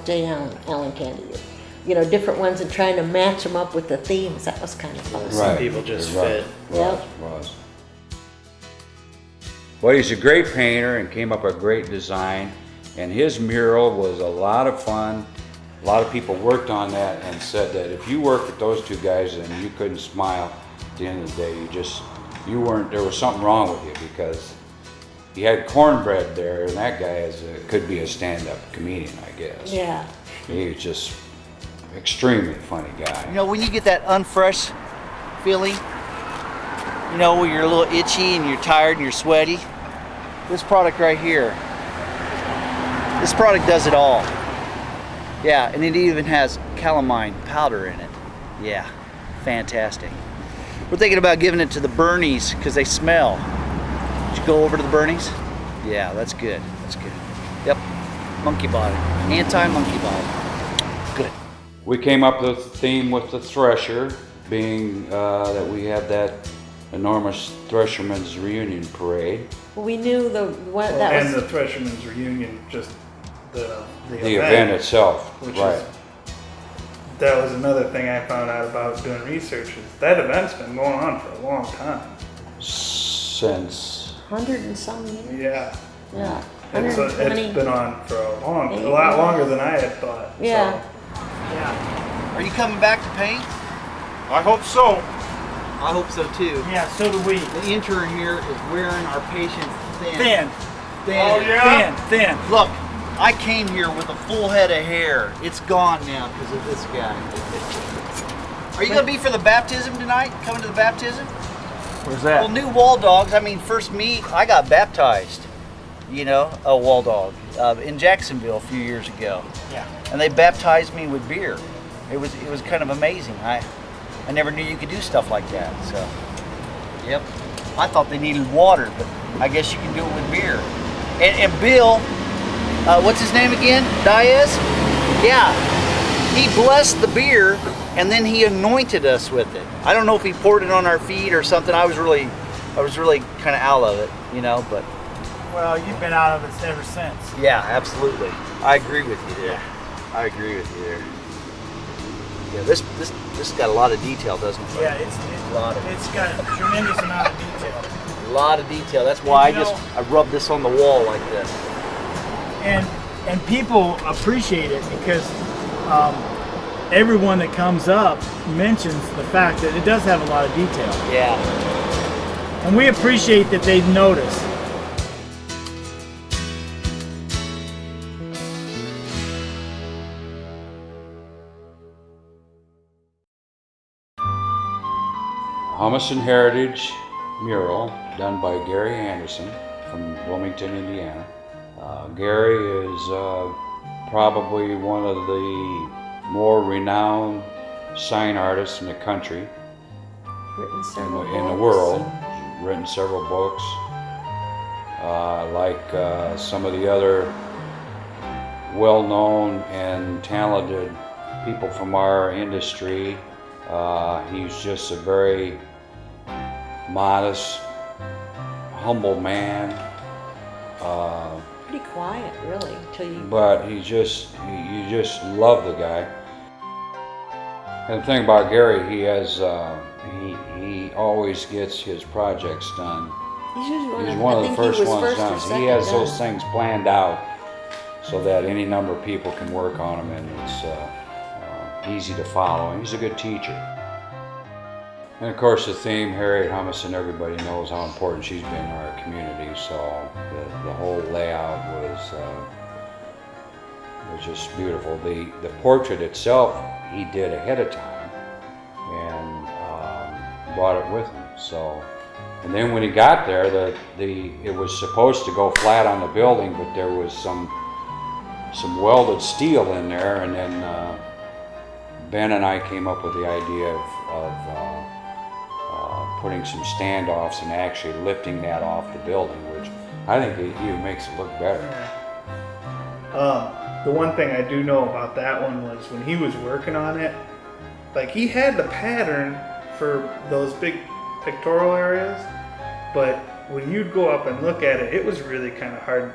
J. Allen Candy. Different ones and trying to match them up with the themes. That was kind of fun. right. Some people just fit. Yep. Was. Well, he's a great painter and came up with a great design. And his mural was a lot of fun. A lot of people worked on that and said that if you worked with those two guys and you couldn't smile at the end of the day, there was something wrong with you because he had cornbread there and that guy could be a stand-up comedian, I guess. Yeah. He was just extremely funny guy. When you get that unfresh feeling, where you're a little itchy and you're tired and you're sweaty, this product right here, this product does it all. Yeah, and it even has calamine powder in it. Yeah, fantastic. We're thinking about giving it to the Bernies because they smell. Did you go over to the Bernies? Yeah, that's good. That's good. Yep, monkey bottom, anti-monkey bottom. Good. We came up with the theme with the thresher, being that we had that enormous Threshermen's Reunion Parade. Well, we knew And the Threshermen's Reunion, just the event itself, which right. That was another thing I found out about doing research is that event's been going on for a long time. Since 100 and some years. Yeah. Yeah. It's been on for a lot longer than I had thought. Yeah. So. Yeah. Are you coming back to paint? I hope so. I hope so too. Yeah, so do we. The intern here is wearing our patient thin. Thin. Oh, yeah? Thin. Look, I came here with a full head of hair. It's gone now because of this guy. Are you going to be for the baptism tonight? Coming to the baptism? Where's that? Well, new Walldogs. First me, I got baptized. A Walldog in Jacksonville a few years ago. Yeah. And they baptized me with beer. It was kind of amazing. I never knew you could do stuff like that. So, yep. I thought they needed water, but I guess you can do it with beer. And Bill, what's his name again? Diaz? Yeah. He blessed the beer and then he anointed us with it. I don't know if he poured it on our feet or something. I was really kind of out of it, but. Well, you've been out of it ever since. Yeah, absolutely. I agree with you there. I agree with you there. Yeah, this got a lot of detail, doesn't it? Yeah, it's got a tremendous amount of detail. A lot of detail. That's why I rubbed this on the wall like this. And people appreciate it because everyone that comes up mentions the fact that it does have a lot of detail. Yeah. And we appreciate that they notice. Humison Heritage mural done by Gary Anderson from Bloomington, Indiana. Gary is probably one of the more renowned sign artists in the country, Written several in the books. world. He's written several books. Like some of the other well-known and talented people from our industry, he's just a very modest, humble man. Pretty quiet, really, until you. But you just love the guy. And the thing about Gary, he has he always gets his projects done. He's usually He's one of the first ones first or done. second He has done. those things planned out so that any number of people can work on them, and it's easy to follow. And he's a good teacher. And of course, the theme, Harriet Humison, everybody knows how important she's been in our community. So the whole layout was just beautiful. The portrait itself, he did ahead of time and brought it with him. So, and then when he got there, it was supposed to go flat on the building, but there was some welded steel in there, and then Ben and I came up with the idea of putting some standoffs and actually lifting that off the building, which I think it even makes it look better. The one thing I do know about that one was when he was working on it, like he had the pattern for those big pictorial areas, but when you'd go up and look at it, it was really kind of hard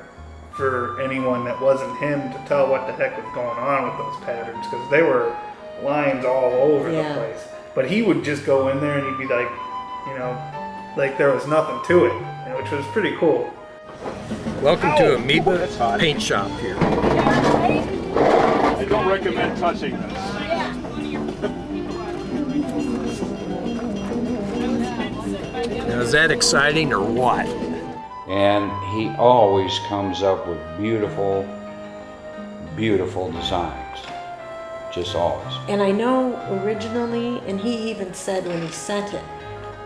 for anyone that wasn't him to tell what the heck was going on with those patterns, because they were lines all over the place. But he would just go in there and he'd be like, like there was nothing to it, which was pretty cool. Welcome to Amoeba Paint Shop here. I don't recommend touching this. Now, is that exciting or what? And he always comes up with beautiful, beautiful designs. Just always. And I know originally, and he even said when he sent it,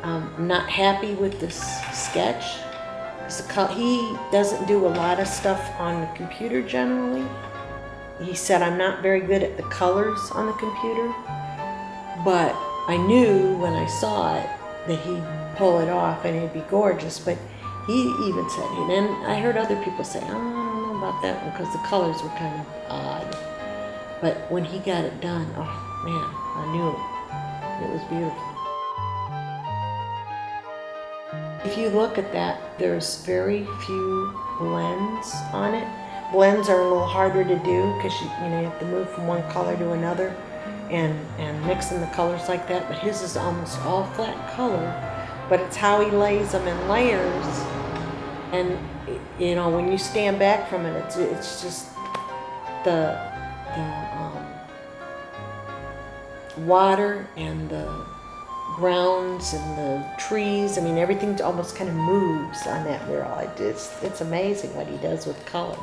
I'm not happy with this sketch. He doesn't do a lot of stuff on the computer generally. He said, I'm not very good at the colors on the computer, but I knew when I saw it that he'd pull it off and it'd be gorgeous. But he even said it, and I heard other people say, oh, I don't know about that one because the colors were kind of odd. But when he got it done, oh man, I knew it was beautiful. If you look at that, there's very few blends on it. Blends are a little harder to do because you have to move from one color to another and mixing the colors like that. But his is almost all flat color, but it's how he lays them in layers. And when you stand back from it, it's just the water and the grounds and the trees. I mean, everything almost kind of moves on that mural. It's amazing what he does with color.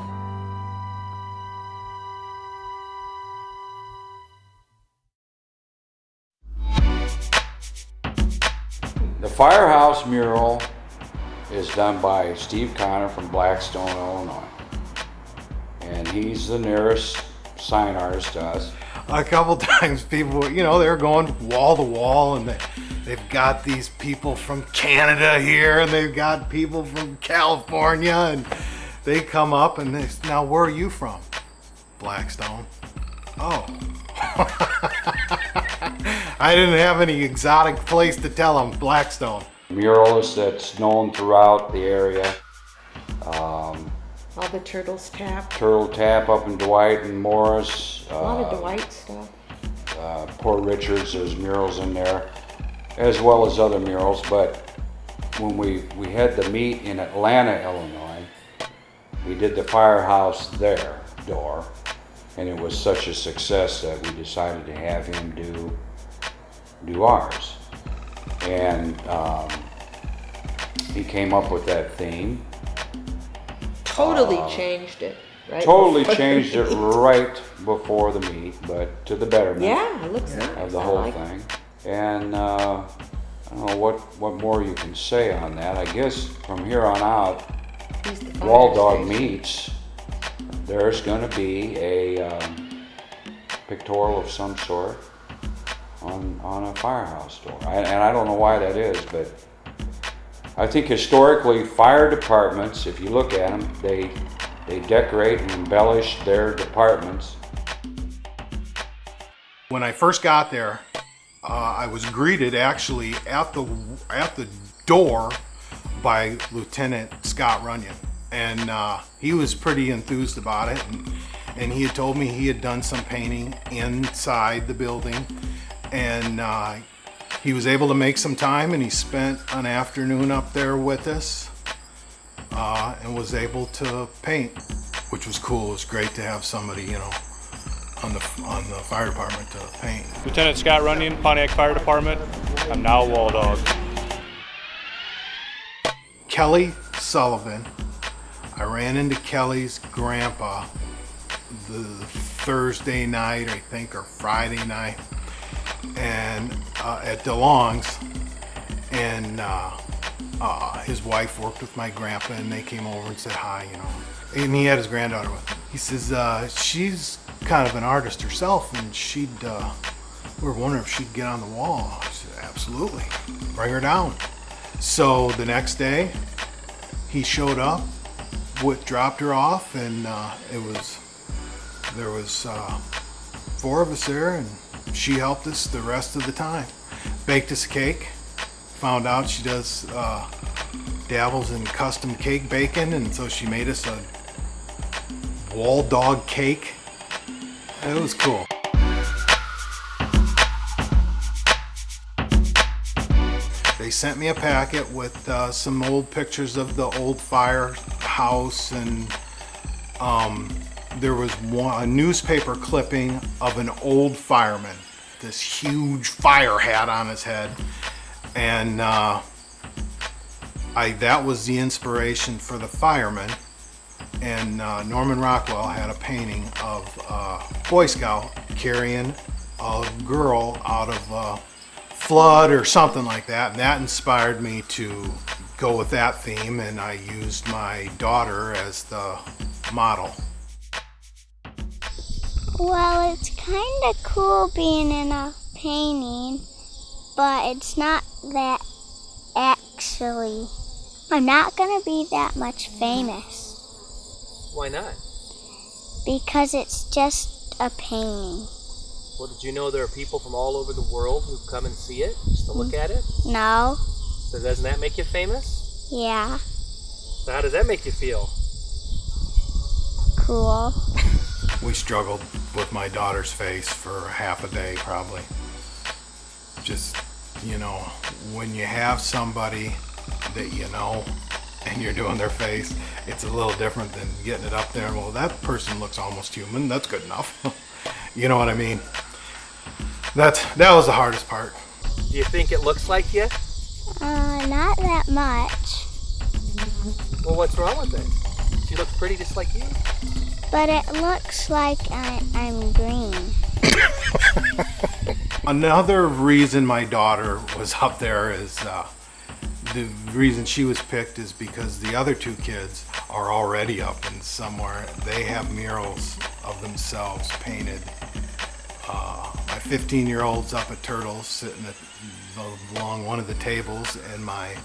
The firehouse mural is done by Steve Connor from Blackstone, Illinois. And he's the nearest sign artist to us. A couple times people, they're going wall to wall, and they've got these people from Canada here, and they've got people from California, and they come up and they, now where are you from? Blackstone. Oh. I didn't have any exotic place to tell them, Blackstone. Muralist that's known throughout the area. All the Turtles Tap. Turtle Tap up in Dwight and Morris. A lot of Dwight stuff. Port Richards, there's murals in there, as well as other murals. But when we had the meet in Atlanta, Illinois, we did the firehouse there, door, and it was such a success that we decided to have him do ours. And he came up with that theme. Totally changed it, right? Totally changed it right before the meet, but to the betterment Yeah, it looks nice. of the whole I like thing. And I don't know what more you can say on that. I guess from here on out, Walldog meets, there's going to be a pictorial of some sort on a firehouse door. And I don't know why that is, but I think historically fire departments, if you look at them, they decorate and embellish their departments. When I first got there, I was greeted actually at the door by Lieutenant Scott Runyon, and he was pretty enthused about it, and he had told me he had done some painting inside the building, and he was able to make some time, and he spent an afternoon up there with us and was able to paint, which was cool. It was great to have somebody, you know, on the fire department to paint. Lieutenant Scott Runyon, Pontiac Fire Department. I'm now Walldog. Kelly Sullivan. I ran into Kelly's grandpa the Thursday night, I think, or Friday night, and at DeLong's, and his wife worked with my grandpa, and they came over and said hi, you know. And he had his granddaughter with him. He says, she's kind of an artist herself, and we were wondering if she'd get on the wall. I said, absolutely, bring her down. So the next day, he showed up, dropped her off, and there was 4 of us there, and she helped us the rest of the time. Baked us a cake. Found out she does dabbles in custom cake baking, and so she made us a Walldog cake. It was cool. They sent me a packet with some old pictures of the old firehouse, and there was a newspaper clipping of an old fireman, this huge fire hat on his head, and that was the inspiration for the fireman. And Norman Rockwell had a painting of a Boy Scout carrying a girl out of a flood or something like that, and that inspired me to go with that theme, and I used my daughter as the model. Well, it's kind of cool being in a painting, but it's not that actually. I'm not going to be that much famous. Why not? Because it's just a painting. Well, did you know there are people from all over the world who come and see it, just to look at it? No. So doesn't that make you famous? Yeah. So how does that make you feel? Cool. We struggled with my daughter's face for half a day, probably. Just, you know, when you have somebody that you know and you're doing their face, it's a little different than getting it up there. Well, that person looks almost human. That's good enough. You know what I mean? That was the hardest part. Do you think it looks like you? Not that much. Well, what's wrong with it? She looks pretty just like you. But it looks like I'm green. Another reason my daughter was up there is the reason she was picked is because the other 2 kids are already up in somewhere. They have murals of themselves painted. My 15-year-old's up at Turtles sitting along one of the tables, and my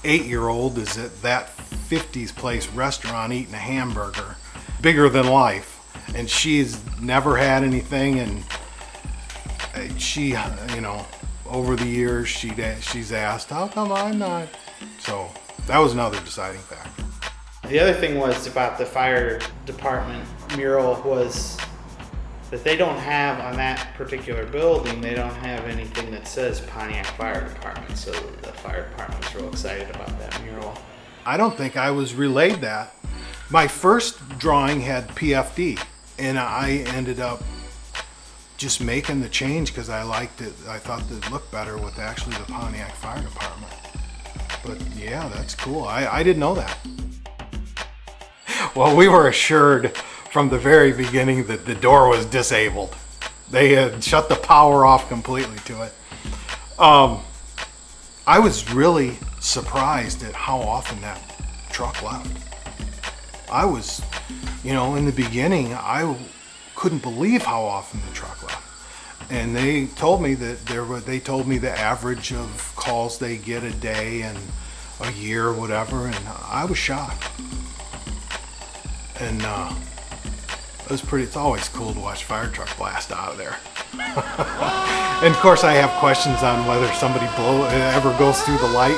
8-year-old is at that 50s place restaurant eating a hamburger, bigger than life. And she's never had anything, and she, you know, over the years she's asked, how come I'm not? So that was another deciding factor. The other thing was about the fire department mural was that they don't have on that particular building, they don't have anything that says Pontiac Fire Department. So the fire department was real excited about that mural. I don't think I was relayed that. My first drawing had PFD, and I ended up just making the change because I liked it. I thought it looked better with actually the Pontiac Fire Department. But yeah, that's cool. I didn't know that. Well, we were assured from the very beginning that the door was disabled. They had shut the power off completely to it. I was really surprised at how often that truck left. I was, in the beginning, I couldn't believe how often the truck left. And they told me that the average of calls they get a day and a year or whatever, and I was shocked. And it's always cool to watch a fire truck blast out of there. And of course I have questions on whether somebody ever goes through the light.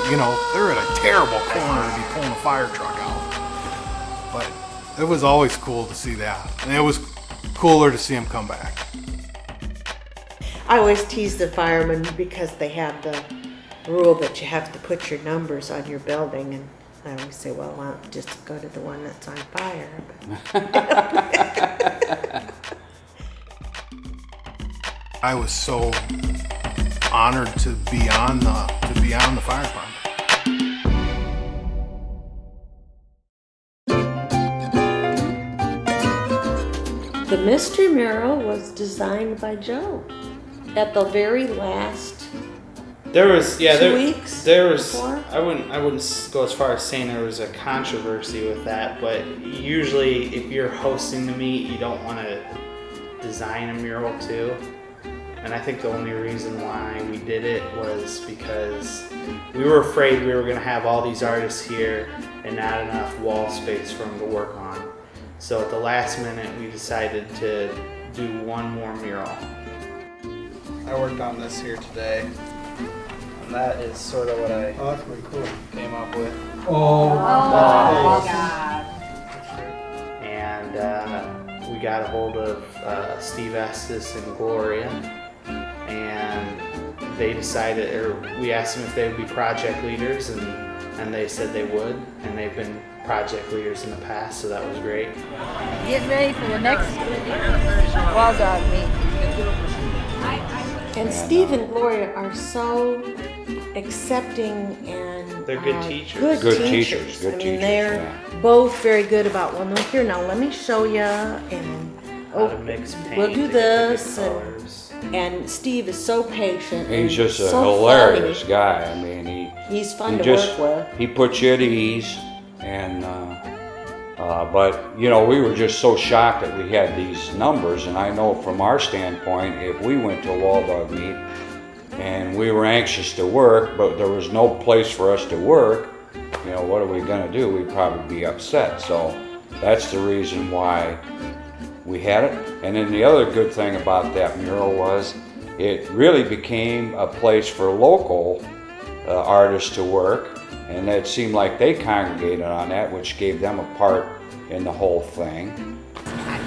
They're at a terrible corner to be pulling a fire truck out. But it was always cool to see that. And it was cooler to see them come back. I always tease the firemen because they have the rule that you have to put your numbers on your building, and I always say, well, why don't you just go to the one that's on fire? I was so honored to be on the fire department. The mystery mural was designed by Joe at the very last. There was 2 weeks. There was. Before? I wouldn't go as far as saying there was a controversy with that, but usually if you're hosting the meet, you don't want to design a mural too. And I think the only reason why we did it was because we were afraid we were going to have all these artists here and not enough wall space for them to work on. So at the last minute, we decided to do one more mural. I worked on this here today, and that is sort of what I that's pretty cool. came up with. Oh, my God. And we got a hold of Steve Estes and Gloria, and they decided, or we asked them if they would be project leaders, and they said they would, and they've been project leaders in the past, so that was great. Get ready for the next Walldog meet. And Steve and Gloria are so accepting and They're good teachers. Good teachers, good teachers, they're yeah. both very good about, well, no, here, now let me show you, and How to mix paint we'll do to get the this. good colors. And Steve is so patient. He's and just a so hilarious funny. guy. I mean, He's fun he to just, work with. He puts you at ease, and but we were just so shocked that we had these numbers. And I know from our standpoint, if we went to a Walldog meet and we were anxious to work, but there was no place for us to work, what are we going to do? We'd probably be upset. So that's the reason why we had it. And then the other good thing about that mural was it really became a place for local artists to work, and it seemed like they congregated on that, which gave them a part in the whole thing.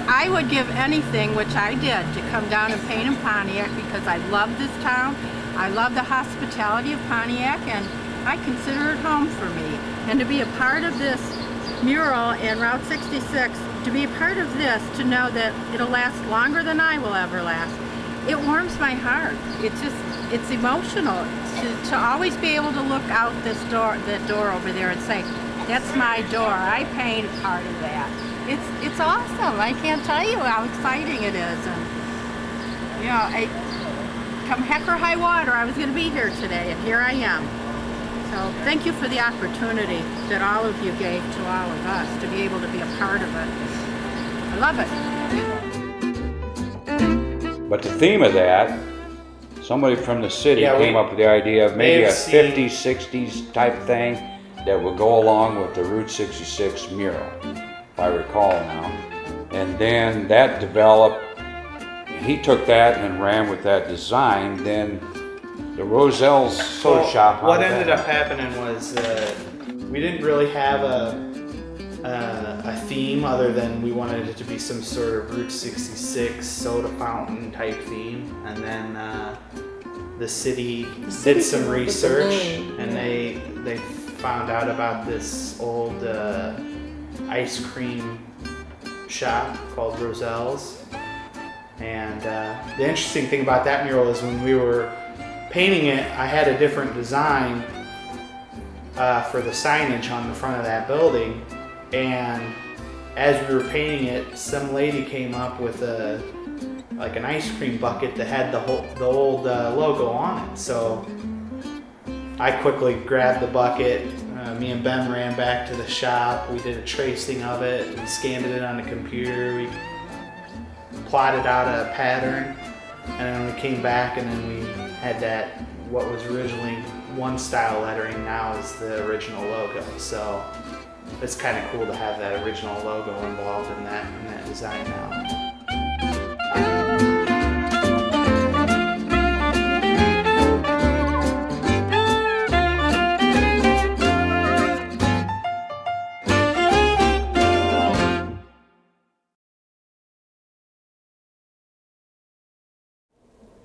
I would give anything, which I did, to come down and paint in Pontiac because I love this town. I love the hospitality of Pontiac, and I consider it home for me. And to be a part of this mural in Route 66, to be a part of this, to know that it'll last longer than I will ever last, it warms my heart. It's emotional to always be able to look out that door over there and say, that's my door. I painted part of that. It's awesome. I can't tell you how exciting it is. And come heck or high water, I was going to be here today, and here I am. So thank you for the opportunity that all of you gave to all of us to be able to be a part of it. I love it. But the theme of that, somebody from the city came up with the idea of maybe a 50s, 60s type thing that would go along with the Route 66 mural, if I recall now. And then that developed, he took that and ran with that design. Then the Roselle's Soda Shop. What ended up happening was we didn't really have a theme other than we wanted it to be some sort of Route 66 soda fountain type theme. And then the city did some research, and they found out about this old ice cream shop called Roselle's. And the interesting thing about that mural is when we were painting it, I had a different design for the signage on the front of that building. And as we were painting it, some lady came up with like an ice cream bucket that had the old logo on it. So I quickly grabbed the bucket. Me and Ben ran back to the shop. We did a tracing of it. We scanned it on the computer. We plotted out a pattern, and then we came back, and then we had that, what was originally one style lettering now is the original logo. So it's kind of cool to have that original logo involved in that design now.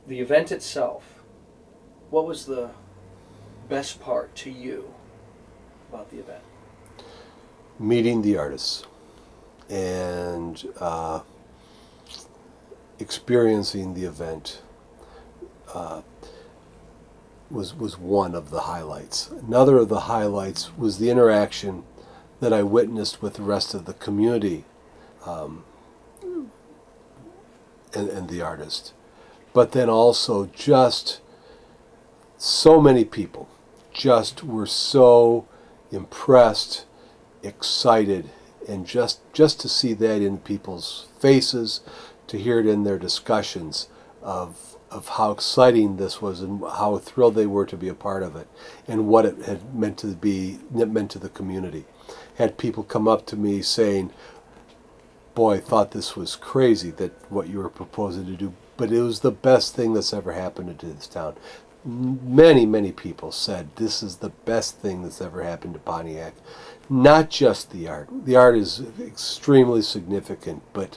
The event itself, what was the best part to you about the event? Meeting the artists and experiencing the event was one of the highlights. Another of the highlights was the interaction that I witnessed with the rest of the community and the artist. But then also just so many people just were so impressed, excited, and just to see that in people's faces, to hear it in their discussions of how exciting this was and how thrilled they were to be a part of it and what it had meant to the community. Had people come up to me saying, "Boy, I thought this was crazy that what you were proposing to do, but it was the best thing that's ever happened to this town." Many people said this is the best thing that's ever happened to Pontiac. Not just the art. The art is extremely significant, but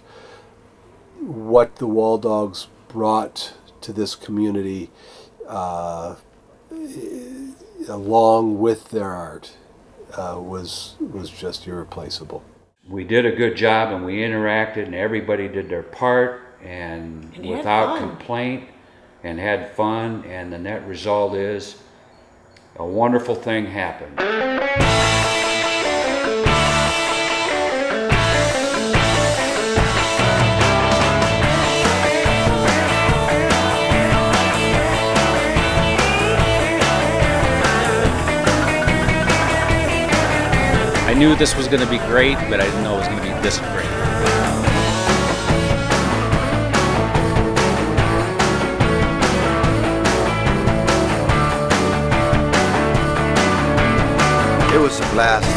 what the Walldogs brought to this community along with their art was just irreplaceable. We did a good job and we interacted and everybody did their part and without complaint and had fun, and the net result is a wonderful thing happened. I knew this was going to be great, but I didn't know it was going to be this great. It was a blast.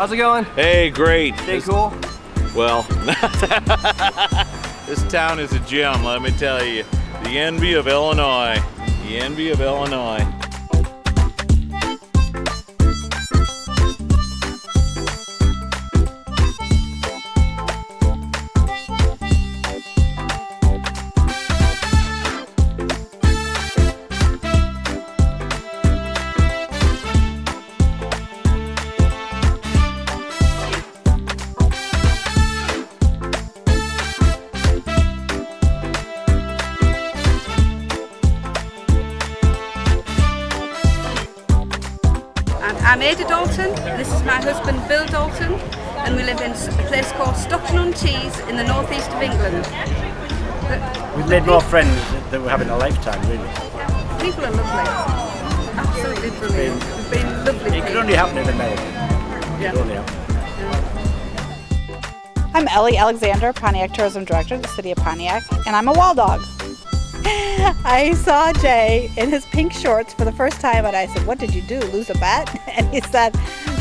How's it going? Hey, great. Stay cool? Well, this town is a gem, let me tell you. The envy of Illinois. The envy of Illinois. I'm Ada Dalton, this is my husband Bill Dalton, and we live in a place called Stockton-on-Tees in the northeast of England. We've made more friends than we have in a lifetime, really. People are lovely, absolutely brilliant. It's been lovely. It could only happen in America. Yeah. It could only happen. I'm Ellie Alexander, Pontiac Tourism Director of the City of Pontiac, and I'm a Walldog. I saw Jay in his pink shorts for the first time, and I said, "What did you do, lose a bet?" And he said,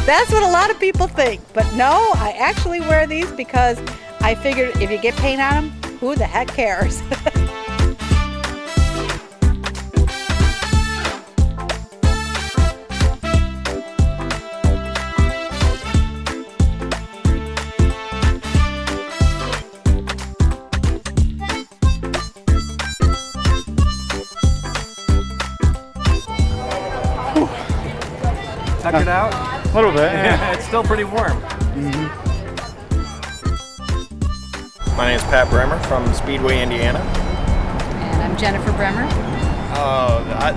"That's what a lot of people think, but no, I actually wear these because I figured if you get paint on them, who the heck cares?" Tuck it out? A little bit, yeah. It's still pretty warm. My name is Pat Bremer from Speedway, Indiana. And I'm Jennifer Bremer.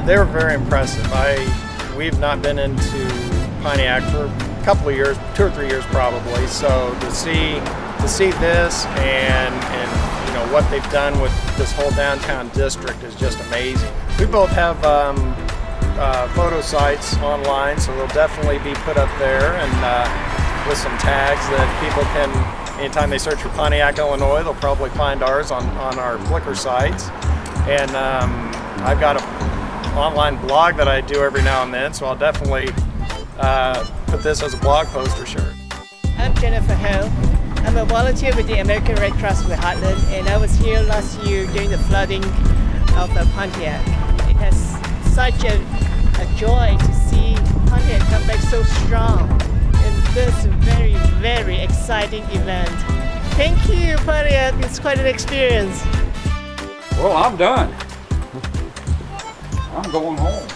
They were very impressive. We've not been into Pontiac for a couple of years, 2 or 3 years probably. So to see this and you know what they've done with this whole downtown district is just amazing. We both have photo sites online, so they'll definitely be put up there and with some tags that people can, anytime they search for Pontiac, Illinois, they'll probably find ours on our Flickr sites. And I've got an online blog that I do every now and then, so I'll definitely put this as a blog post for sure. I'm Jennifer Hill. I'm a volunteer with the American Red Cross of the Heartland, and I was here last year during the flooding of the Pontiac. It has such a joy to see Pontiac come back so strong in this very, very exciting event. Thank you, Pontiac. It's quite an experience. Well, I'm done. I'm going home.